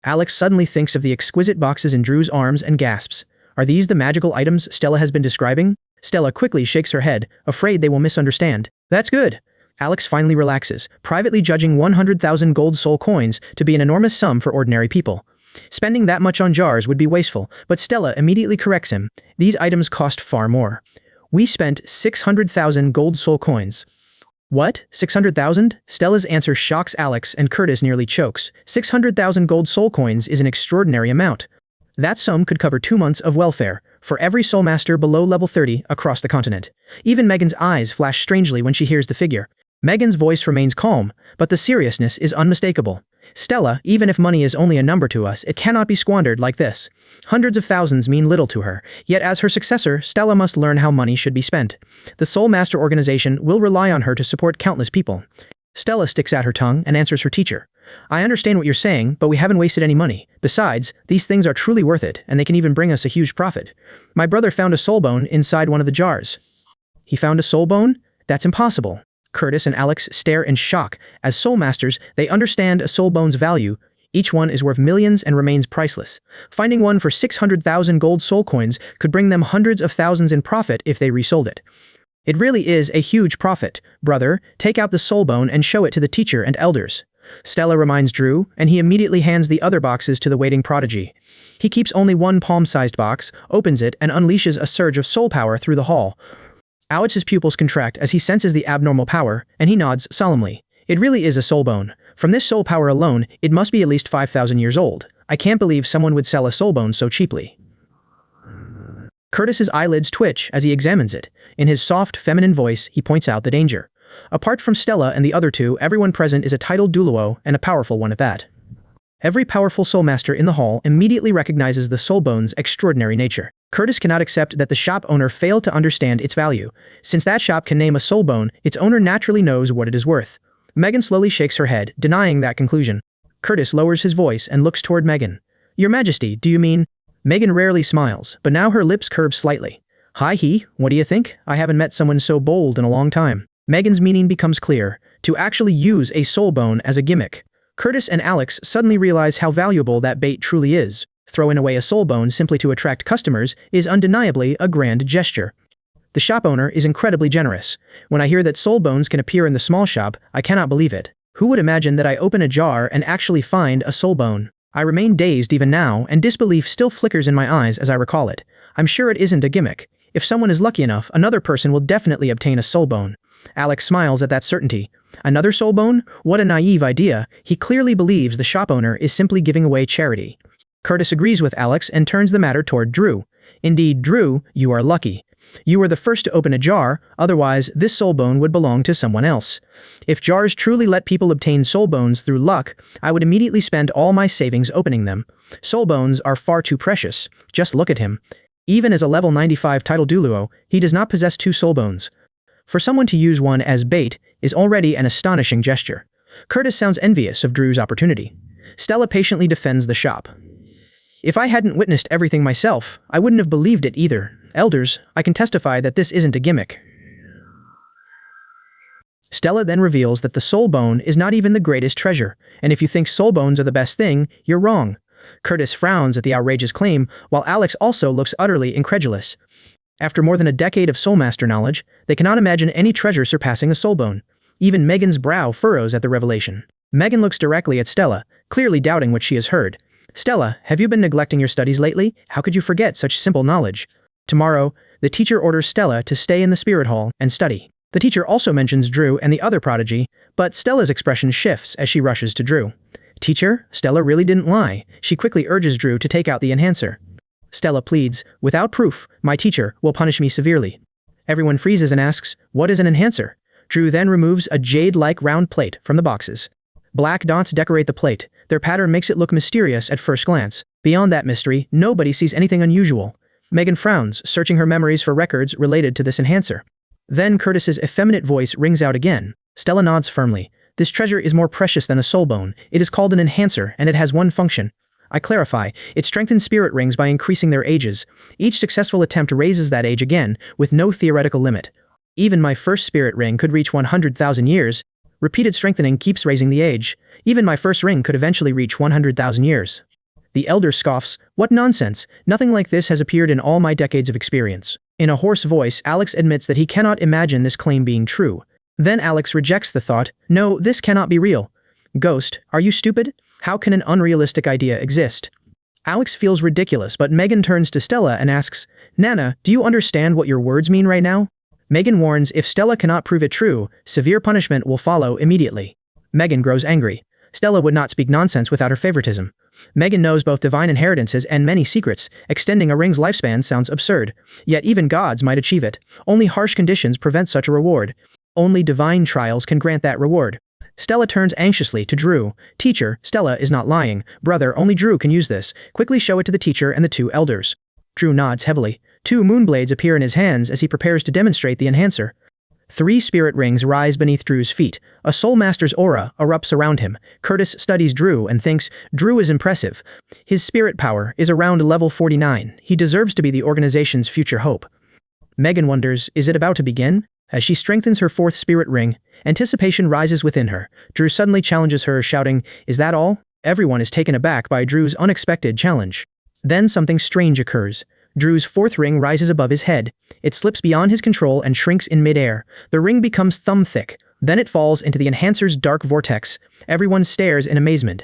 Alex suddenly thinks of the exquisite boxes in Drew's arms and gasps. Are these the magical items Stella has been describing? Stella quickly shakes her head, afraid they will misunderstand. "That's good." Alex finally relaxes, privately judging 100,000 gold soul coins to be an enormous sum for ordinary people. Spending that much on jars would be wasteful, but Stella immediately corrects him. These items cost far more. "We spent 600,000 gold soul coins." "What? 600,000? Stella's answer shocks Alex and Curtis nearly chokes. 600,000 gold soul coins is an extraordinary amount. That sum could cover 2 months of welfare for every soul master below level 30 across the continent. Even Megan's eyes flash strangely when she hears the figure. Megan's voice remains calm, but the seriousness is unmistakable. "Stella, even if money is only a number to us, it cannot be squandered like this. Hundreds of thousands mean little to her, yet as her successor, Stella must learn how money should be spent. The Soul Master Organization will rely on her to support countless people." Stella sticks out her tongue and answers her teacher. "I understand what you're saying, but we haven't wasted any money. Besides, these things are truly worth it, and they can even bring us a huge profit. My brother found a soul bone inside one of the jars." "He found a soul bone? That's impossible." Curtis and Alex stare in shock. As soul masters, they understand a soul bone's value. Each one is worth millions and remains priceless. Finding one for 600,000 gold soul coins could bring them hundreds of thousands in profit if they resold it. "It really is a huge profit. Brother, take out the soul bone and show it to the teacher and elders." Stella reminds Drew, and he immediately hands the other boxes to the waiting prodigy. He keeps only one palm-sized box, opens it, and unleashes a surge of soul power through the hall. Alex's pupils contract as he senses the abnormal power, and he nods solemnly. "It really is a soul bone. From this soul power alone, it must be at least 5,000 years old. I can't believe someone would sell a soul bone so cheaply." Curtis's eyelids twitch as he examines it. In his soft, feminine voice, he points out the danger. Apart from Stella and the other 2, everyone present is a titled Donghua, and a powerful one at that. Every powerful soul master in the hall immediately recognizes the soul bone's extraordinary nature. Curtis cannot accept that the shop owner failed to understand its value. Since that shop can name a soul bone, its owner naturally knows what it is worth. Megan slowly shakes her head, denying that conclusion. Curtis lowers his voice and looks toward Megan. "Your Majesty, do you mean?" Megan rarely smiles, but now her lips curve slightly. "Hi what do you think? I haven't met someone so bold in a long time." Megan's meaning becomes clear. To actually use a soul bone as a gimmick. Curtis and Alex suddenly realize how valuable that bait truly is. Throwing away a soul bone simply to attract customers is undeniably a grand gesture. The shop owner is incredibly generous. When I hear that soul bones can appear in the small shop, I cannot believe it. Who would imagine that I open a jar and actually find a soul bone? I remain dazed even now, and disbelief still flickers in my eyes as I recall it. I'm sure it isn't a gimmick. If someone is lucky enough, another person will definitely obtain a soul bone. Alex smiles at that certainty. Another soul bone? What a naive idea. He clearly believes the shop owner is simply giving away charity. Curtis agrees with Alex and turns the matter toward Drew. "Indeed, Drew, you are lucky. You were the first to open a jar, otherwise this soul bone would belong to someone else. If jars truly let people obtain soul bones through luck, I would immediately spend all my savings opening them. Soul bones are far too precious. Just look at him. Even as a level 95 title duo, he does not possess 2 soul bones. For someone to use one as bait is already an astonishing gesture. Curtis sounds envious of Drew's opportunity. Stella patiently defends the shop. If I hadn't witnessed everything myself, I wouldn't have believed it either. Elders, I can testify that this isn't a gimmick. Stella then reveals that the soul bone is not even the greatest treasure, and if you think soul bones are the best thing, you're wrong. Curtis frowns at the outrageous claim, while Alex also looks utterly incredulous. After more than a decade of soulmaster knowledge, they cannot imagine any treasure surpassing a soul bone. Even Megan's brow furrows at the revelation. Megan looks directly at Stella, clearly doubting what she has heard. Stella, have you been neglecting your studies lately? How could you forget such simple knowledge? Tomorrow, the teacher orders Stella to stay in the spirit hall and study. The teacher also mentions Drew and the other prodigy, but Stella's expression shifts as she rushes to Drew. Teacher, Stella really didn't lie. She quickly urges Drew to take out the enhancer. Stella pleads, without proof, my teacher will punish me severely. Everyone freezes and asks, what is an enhancer? Drew then removes a jade-like round plate from the boxes. Black dots decorate the plate. Their pattern makes it look mysterious at first glance. Beyond that mystery, nobody sees anything unusual. Megan frowns, searching her memories for records related to this enhancer. Then Curtis's effeminate voice rings out again. Stella nods firmly. This treasure is more precious than a soul bone. It is called an enhancer, and it has one function. I clarify, it strengthens spirit rings by increasing their ages. Each successful attempt raises that age again, with no theoretical limit. Even my first spirit ring could reach 100,000 years. Repeated strengthening keeps raising the age. Even my first ring could eventually reach 100,000 years. The elder scoffs, what nonsense, nothing like this has appeared in all my decades of experience. In a hoarse voice, Alex admits that he cannot imagine this claim being true. Then Alex rejects the thought, no, this cannot be real. Ghost, are you stupid? How can an unrealistic idea exist? Alex feels ridiculous, but Megan turns to Stella and asks, Nana, do you understand what your words mean right now? Megan warns if Stella cannot prove it true, severe punishment will follow immediately. Megan grows angry. Stella would not speak nonsense without her favoritism. Megan knows both divine inheritances and many secrets. Extending a ring's lifespan sounds absurd. Yet even gods might achieve it. Only harsh conditions prevent such a reward. Only divine trials can grant that reward. Stella turns anxiously to Drew. Teacher, Stella is not lying. Brother, only Drew can use this. Quickly show it to the teacher and the 2 elders. Drew nods heavily. 2 moonblades appear in his hands as he prepares to demonstrate the enhancer. 3 spirit rings rise beneath Drew's feet. A soul master's aura erupts around him. Curtis studies Drew and thinks, Drew is impressive. His spirit power is around level 49. He deserves to be the organization's future hope. Megan wonders, is it about to begin? As she strengthens her 4th spirit ring, anticipation rises within her. Drew suddenly challenges her, shouting, is that all? Everyone is taken aback by Drew's unexpected challenge. Then something strange occurs. Drew's 4th ring rises above his head. It slips beyond his control and shrinks in midair. The ring becomes thumb-thick. Then it falls into the enhancer's dark vortex. Everyone stares in amazement.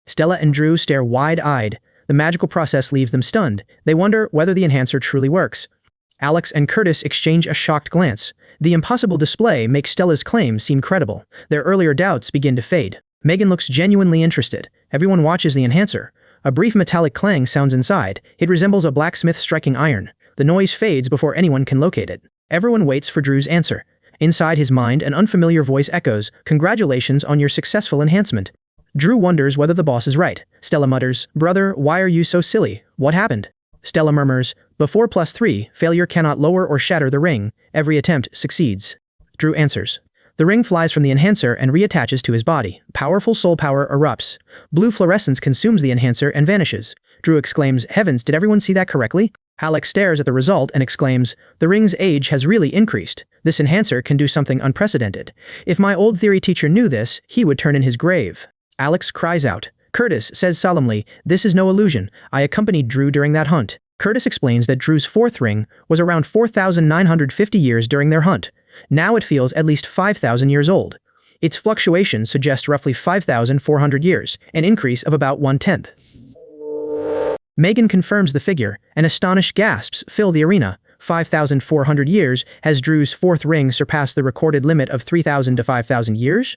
Stella and Drew stare wide-eyed. The magical process leaves them stunned. They wonder whether the enhancer truly works. Alex and Curtis exchange a shocked glance. The impossible display makes Stella's claim seem credible. Their earlier doubts begin to fade. Megan looks genuinely interested. Everyone watches the enhancer. A brief metallic clang sounds inside. It resembles a blacksmith striking iron. The noise fades before anyone can locate it. Everyone waits for Drew's answer. Inside his mind, an unfamiliar voice echoes, congratulations on your successful enhancement. Drew wonders whether the boss is right. Stella mutters, brother, why are you so silly? What happened? Stella murmurs, before +3, failure cannot lower or shatter the ring. Every attempt succeeds. Drew answers. The ring flies from the enhancer and reattaches to his body. Powerful soul power erupts. Blue fluorescence consumes the enhancer and vanishes. Drew exclaims, heavens, did everyone see that correctly? Alex stares at the result and exclaims, the ring's age has really increased. This enhancer can do something unprecedented. If my old theory teacher knew this, he would turn in his grave. Alex cries out. Curtis says solemnly, this is no illusion. I accompanied Drew during that hunt. Curtis explains that Drew's 4th ring was around 4,950 years during their hunt. Now it feels at least 5,000 years old. Its fluctuations suggest roughly 5,400 years, an increase of about 1/10. Megan confirms the figure, and astonished gasps fill the arena. 5,400 years. Has Drew's 4th ring surpassed the recorded limit of 3,000 to 5,000 years?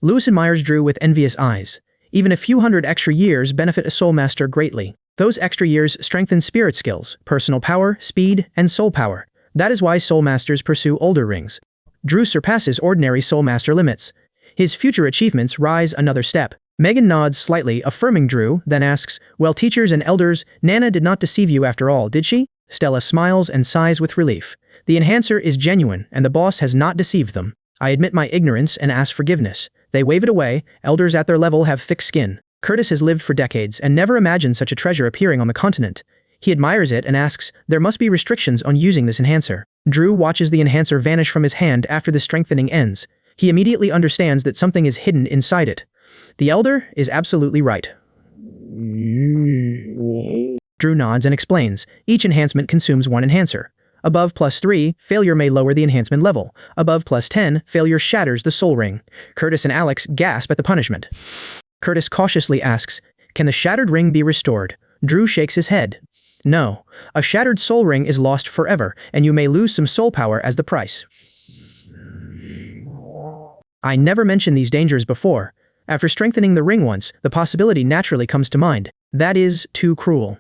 Lewis admires Drew with envious eyes. Even a few hundred extra years benefit a soul master greatly. Those extra years strengthen spirit skills, personal power, speed, and soul power. That is why Soul Masters pursue older rings. Drew surpasses ordinary Soul Master limits. His future achievements rise another step. Megan nods slightly, affirming Drew, then asks, "Well, teachers and elders, Nana did not deceive you after all, did she?" Stella smiles and sighs with relief. The enhancer is genuine, and the boss has not deceived them. I admit my ignorance and ask forgiveness. They wave it away. Elders at their level have thick skin. Curtis has lived for decades and never imagined such a treasure appearing on the continent. He admires it and asks, "There must be restrictions on using this enhancer." Drew watches the enhancer vanish from his hand after the strengthening ends. He immediately understands that something is hidden inside it. The elder is absolutely right. Drew nods and explains, each enhancement consumes one enhancer. Above +3, failure may lower the enhancement level. Above +10, failure shatters the soul ring. Curtis and Alex gasp at the punishment. Curtis cautiously asks, "Can the shattered ring be restored?" Drew shakes his head. "No. A shattered soul ring is lost forever, and you may lose some soul power as the price." I never mentioned these dangers before. After strengthening the ring once, the possibility naturally comes to mind. That is too cruel.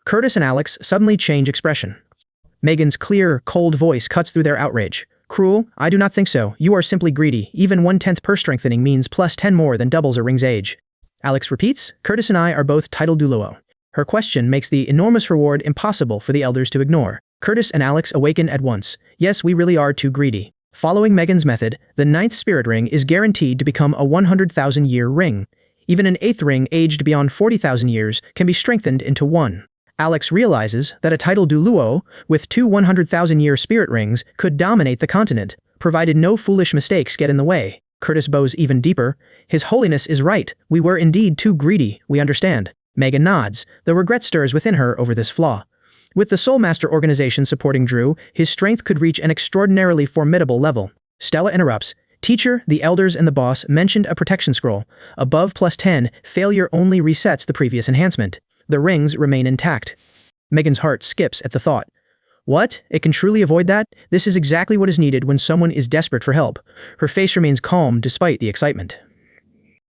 Curtis and Alex suddenly change expression. Megan's clear, cold voice cuts through their outrage. "Cruel? I do not think so. You are simply greedy. Even 1/10 per strengthening means +10 more than doubles a ring's age." Alex repeats, "Curtis and I are both titled Duluo." Her question makes the enormous reward impossible for the elders to ignore. Curtis and Alex awaken at once. Yes, we really are too greedy. Following Megan's method, the 9th spirit ring is guaranteed to become a 100,000-year ring. Even an 8th ring aged beyond 40,000 years can be strengthened into one. Alex realizes that a title Duluo with 2 100,000-year spirit rings could dominate the continent, provided no foolish mistakes get in the way. Curtis bows even deeper. "His Holiness is right. We were indeed too greedy, we understand." Megan nods, though regret stirs within her over this flaw. With the Soul Master organization supporting Drew, his strength could reach an extraordinarily formidable level. Stella interrupts. "Teacher, the elders and the boss mentioned a protection scroll. Above +10, failure only resets the previous enhancement. The rings remain intact." Megan's heart skips at the thought. What? It can truly avoid that? This is exactly what is needed when someone is desperate for help. Her face remains calm despite the excitement.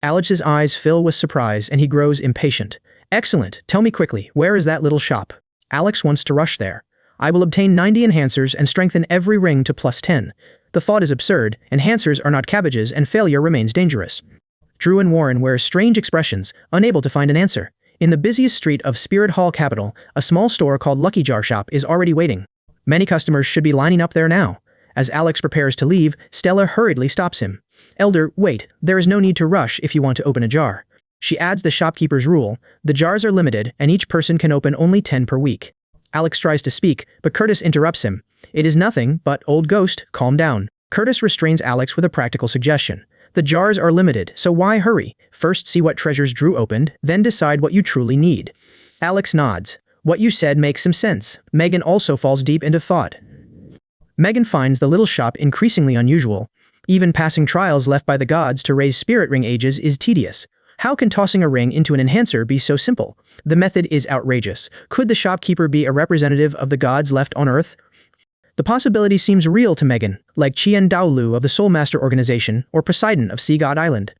Alex's eyes fill with surprise and he grows impatient. "Excellent. Tell me quickly, where is that little shop?" Alex wants to rush there. "I will obtain 90 enhancers and strengthen every ring to +10. The thought is absurd. Enhancers are not cabbages and failure remains dangerous." Drew and Warren wear strange expressions, unable to find an answer. In the busiest street of Spirit Hall Capital, a small store called Lucky Jar Shop is already waiting. Many customers should be lining up there now. As Alex prepares to leave, Stella hurriedly stops him. "Elder, wait, there is no need to rush if you want to open a jar." She adds the shopkeeper's rule. The jars are limited and each person can open only 10 per week. Alex tries to speak, but Curtis interrupts him. "It is nothing, but old ghost, calm down." Curtis restrains Alex with a practical suggestion. "The jars are limited, so why hurry? First see what treasures Drew opened, then decide what you truly need." Alex nods. "What you said makes some sense." Megan also falls deep into thought. Megan finds the little shop increasingly unusual. Even passing trials left by the gods to raise spirit ring ages is tedious. How can tossing a ring into an enhancer be so simple? The method is outrageous. Could the shopkeeper be a representative of the gods left on Earth? The possibility seems real to Megan, like Qian Daolu of the Soul Master Organization or Poseidon of Sea God Island.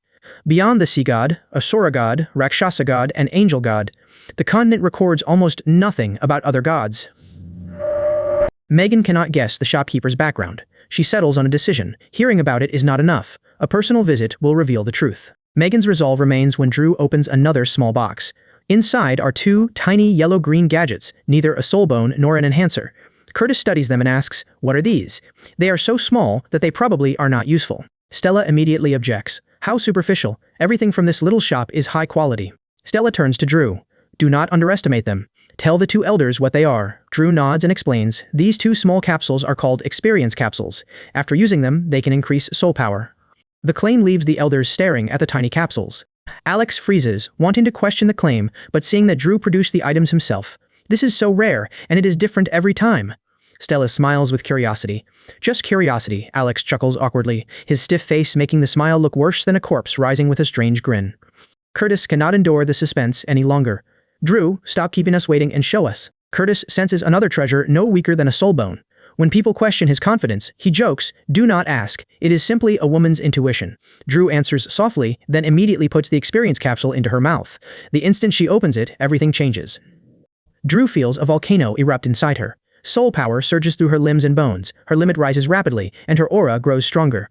Beyond the Sea God, Asura God, Rakshasa God, and Angel God, the continent records almost nothing about other gods. Megan cannot guess the shopkeeper's background. She settles on a decision. Hearing about it is not enough. A personal visit will reveal the truth. Megan's resolve remains when Drew opens another small box. Inside are 2 tiny yellow-green gadgets, neither a soul bone nor an enhancer. Curtis studies them and asks, "What are these?" They are so small that they probably are not useful. Stella immediately objects. "How superficial. Everything from this little shop is high quality." Stella turns to Drew. "Do not underestimate them. Tell the 2 elders what they are." Drew nods and explains, "These 2 small capsules are called experience capsules. After using them, they can increase soul power." The claim leaves the elders staring at the tiny capsules. Alex freezes, wanting to question the claim, but seeing that Drew produced the items himself. This is so rare, and it is different every time. Stella smiles with curiosity. "Just curiosity," Alex chuckles awkwardly, his stiff face making the smile look worse than a corpse rising with a strange grin. Curtis cannot endure the suspense any longer. "Drew, stop keeping us waiting and show us." Curtis senses another treasure no weaker than a soul bone. When people question his confidence, he jokes, "Do not ask. It is simply a woman's intuition." Drew answers softly, then immediately puts the experience capsule into her mouth. The instant she opens it, everything changes. Drew feels a volcano erupt inside her. Soul power surges through her limbs and bones, her limit rises rapidly, and her aura grows stronger.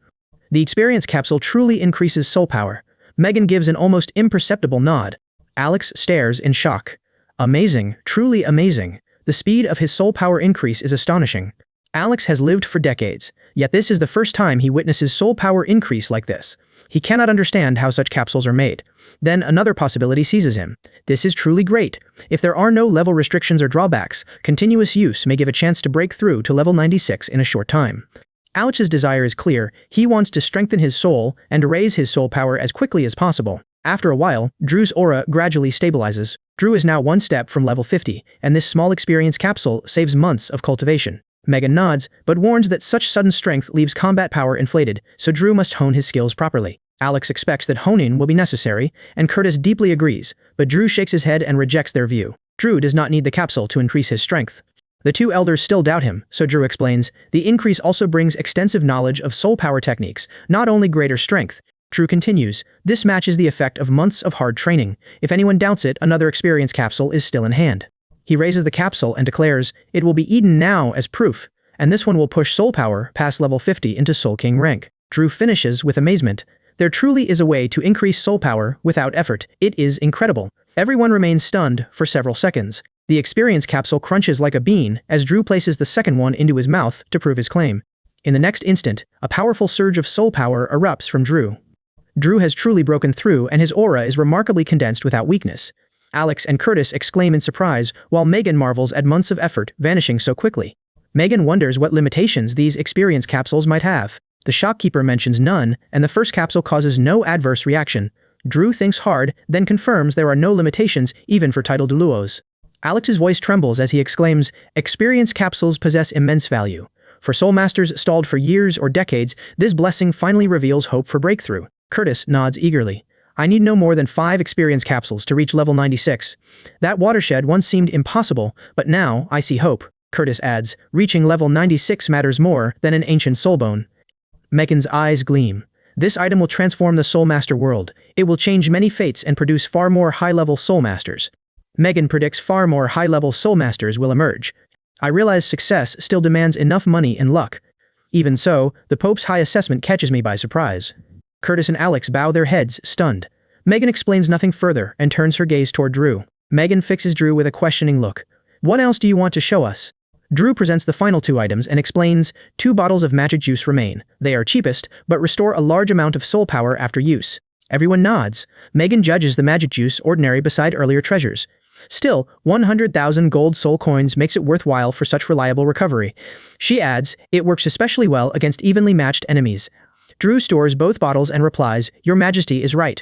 The experience capsule truly increases soul power. Megan gives an almost imperceptible nod. Alex stares in shock. Amazing, truly amazing. The speed of his soul power increase is astonishing. Alex has lived for decades, yet this is the first time he witnesses soul power increase like this. He cannot understand how such capsules are made. Then another possibility seizes him. This is truly great. If there are no level restrictions or drawbacks, continuous use may give a chance to break through to level 96 in a short time. Alex's desire is clear. He wants to strengthen his soul and raise his soul power as quickly as possible. After a while, Drew's aura gradually stabilizes. Drew is now one step from level 50, and this small experience capsule saves months of cultivation. Megan nods, but warns that such sudden strength leaves combat power inflated, so Drew must hone his skills properly. Alex expects that honing will be necessary, and Curtis deeply agrees, but Drew shakes his head and rejects their view. Drew does not need the capsule to increase his strength. The two elders still doubt him, so Drew explains, the increase also brings extensive knowledge of soul power techniques, not only greater strength. Drew continues, this matches the effect of months of hard training. If anyone doubts it, another experience capsule is still in hand. He raises the capsule and declares, it will be eaten now as proof, and this one will push soul power past level 50 into Soul King rank. Drew finishes with amazement. There truly is a way to increase soul power without effort. It is incredible. Everyone remains stunned for several seconds. The experience capsule crunches like a bean as Drew places the second one into his mouth to prove his claim. In the next instant, a powerful surge of soul power erupts from Drew. Drew has truly broken through and his aura is remarkably condensed without weakness. Alex and Curtis exclaim in surprise, while Megan marvels at months of effort vanishing so quickly. Megan wonders what limitations these experience capsules might have. The shopkeeper mentions none, and the first capsule causes no adverse reaction. Drew thinks hard, then confirms there are no limitations even for title duos. Alex's voice trembles as he exclaims, experience capsules possess immense value. For soul masters stalled for years or decades, this blessing finally reveals hope for breakthrough. Curtis nods eagerly. I need no more than 5 experience capsules to reach level 96. That watershed once seemed impossible, but now I see hope. Curtis adds, reaching level 96 matters more than an ancient soul bone. Megan's eyes gleam. This item will transform the Soul Master world. It will change many fates and produce far more high-level Soul Masters. Megan predicts far more high-level Soul Masters will emerge. I realize success still demands enough money and luck. Even so, the Pope's high assessment catches me by surprise. Curtis and Alex bow their heads, stunned. Megan explains nothing further and turns her gaze toward Drew. Megan fixes Drew with a questioning look. What else do you want to show us? Drew presents the final 2 items and explains, 2 bottles of magic juice remain. They are cheapest, but restore a large amount of soul power after use. Everyone nods. Megan judges the magic juice ordinary beside earlier treasures. Still, 100,000 gold soul coins makes it worthwhile for such reliable recovery. She adds, it works especially well against evenly matched enemies. Drew stores both bottles and replies, Your Majesty is right.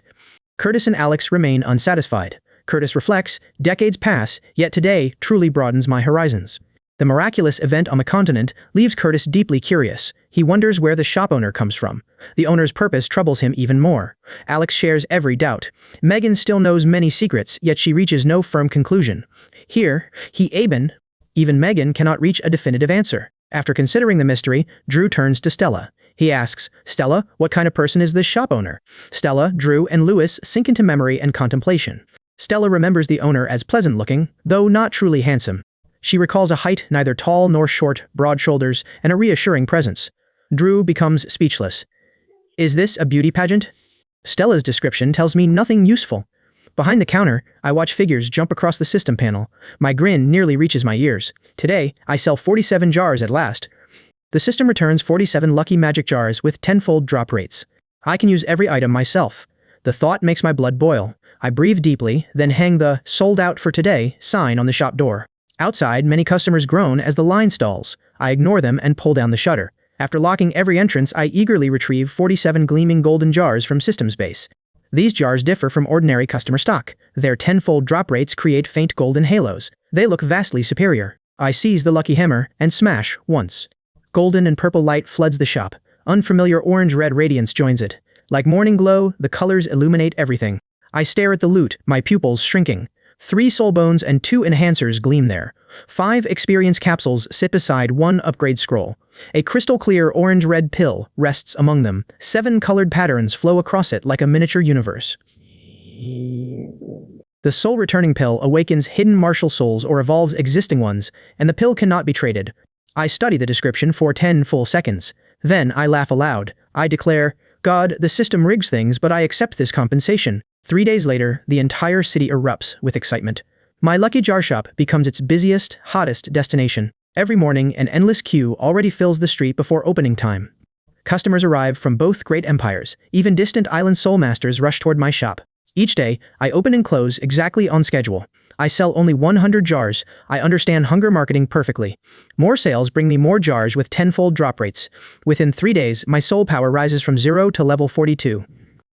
Curtis and Alex remain unsatisfied. Curtis reflects, decades pass, yet today truly broadens my horizons. The miraculous event on the continent leaves Curtis deeply curious. He wonders where the shop owner comes from. The owner's purpose troubles him even more. Alex shares every doubt. Megan still knows many secrets, yet she reaches no firm conclusion. Here, even Megan cannot reach a definitive answer. After considering the mystery, Drew turns to Stella. He asks, Stella, what kind of person is this shop owner? Stella, Drew, and Lewis sink into memory and contemplation. Stella remembers the owner as pleasant-looking, though not truly handsome. She recalls a height neither tall nor short, broad shoulders, and a reassuring presence. Drew becomes speechless. Is this a beauty pageant? Stella's description tells me nothing useful. Behind the counter, I watch figures jump across the system panel. My grin nearly reaches my ears. Today, I sell 47 jars at last. The system returns 47 lucky magic jars with 10-fold drop rates. I can use every item myself. The thought makes my blood boil. I breathe deeply, then hang the "Sold out for today" sign on the shop door. Outside, many customers groan as the line stalls. I ignore them and pull down the shutter. After locking every entrance, I eagerly retrieve 47 gleaming golden jars from system space. These jars differ from ordinary customer stock. Their 10-fold drop rates create faint golden halos. They look vastly superior. I seize the lucky hammer and smash once. Golden and purple light floods the shop. Unfamiliar orange-red radiance joins it. Like morning glow, the colors illuminate everything. I stare at the loot, my pupils shrinking. 3 soul bones and 2 enhancers gleam there. 5 experience capsules sit beside 1 upgrade scroll. A crystal-clear orange-red pill rests among them. 7 colored patterns flow across it like a miniature universe. The soul returning pill awakens hidden martial souls or evolves existing ones, and the pill cannot be traded. I study the description for 10 full seconds. Then I laugh aloud. I declare, God, the system rigs things, but I accept this compensation. 3 days later, the entire city erupts with excitement. My lucky jar shop becomes its busiest, hottest destination. Every morning, an endless queue already fills the street before opening time. Customers arrive from both great empires. Even distant island soul masters rush toward my shop. Each day, I open and close exactly on schedule. I sell only 100 jars. I understand hunger marketing perfectly. More sales bring me more jars with 10-fold drop rates. Within 3 days, my soul power rises from 0 to level 42.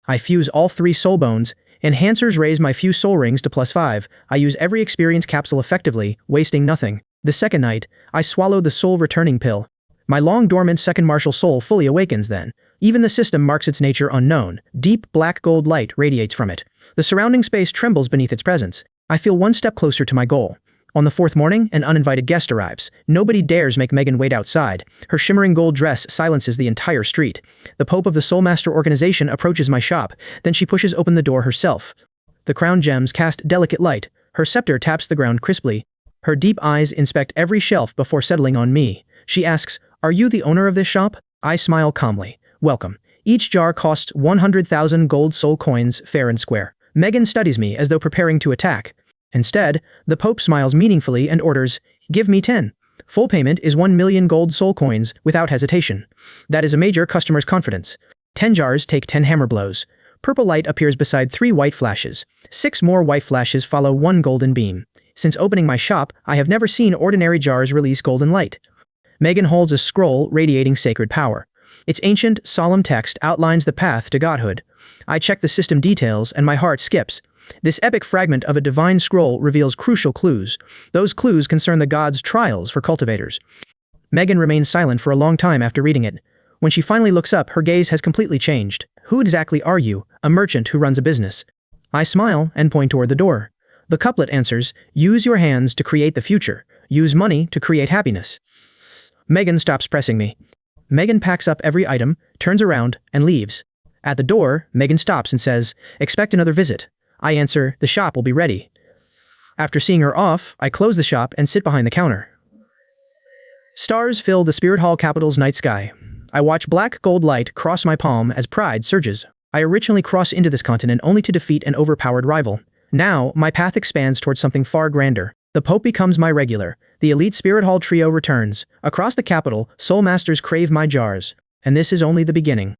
I fuse all 3 soul bones. Enhancers raise my fuse soul rings to +5. I use every experience capsule effectively, wasting nothing. The second night, I swallow the soul returning pill. My long-dormant second martial soul fully awakens then. Even the system marks its nature unknown. Deep black gold light radiates from it. The surrounding space trembles beneath its presence. I feel one step closer to my goal. On the 4th morning, an uninvited guest arrives. Nobody dares make Megan wait outside. Her shimmering gold dress silences the entire street. The Pope of the Soulmaster organization approaches my shop. Then she pushes open the door herself. The crown gems cast delicate light. Her scepter taps the ground crisply. Her deep eyes inspect every shelf before settling on me. She asks, "Are you the owner of this shop?" I smile calmly. "Welcome. Each jar costs 100,000 gold soul coins, fair and square." Megan studies me as though preparing to attack. Instead, the Pope smiles meaningfully and orders, "Give me 10. Full payment is 1 million gold soul coins, without hesitation." That is a major customer's confidence. 10 jars take 10 hammer blows. Purple light appears beside 3 white flashes. 6 more white flashes follow 1 golden beam. Since opening my shop, I have never seen ordinary jars release golden light. Megan holds a scroll radiating sacred power. Its ancient, solemn text outlines the path to godhood. I check the system details and my heart skips. This epic fragment of a divine scroll reveals crucial clues. Those clues concern the gods' trials for cultivators. Megan remains silent for a long time after reading it. When she finally looks up, her gaze has completely changed. "Who exactly are you? A merchant who runs a business?" I smile and point toward the door. The couplet answers, "Use your hands to create the future. Use money to create happiness." Megan stops pressing me. Megan packs up every item, turns around, and leaves. At the door, Megan stops and says, "Expect another visit." I answer, "The shop will be ready." After seeing her off, I close the shop and sit behind the counter. Stars fill the Spirit Hall capital's night sky. I watch black gold light cross my palm as pride surges. I originally crossed into this continent only to defeat an overpowered rival. Now, my path expands towards something far grander. The Pope becomes my regular. The elite Spirit Hall trio returns. Across the capital, soul masters crave my jars. And this is only the beginning.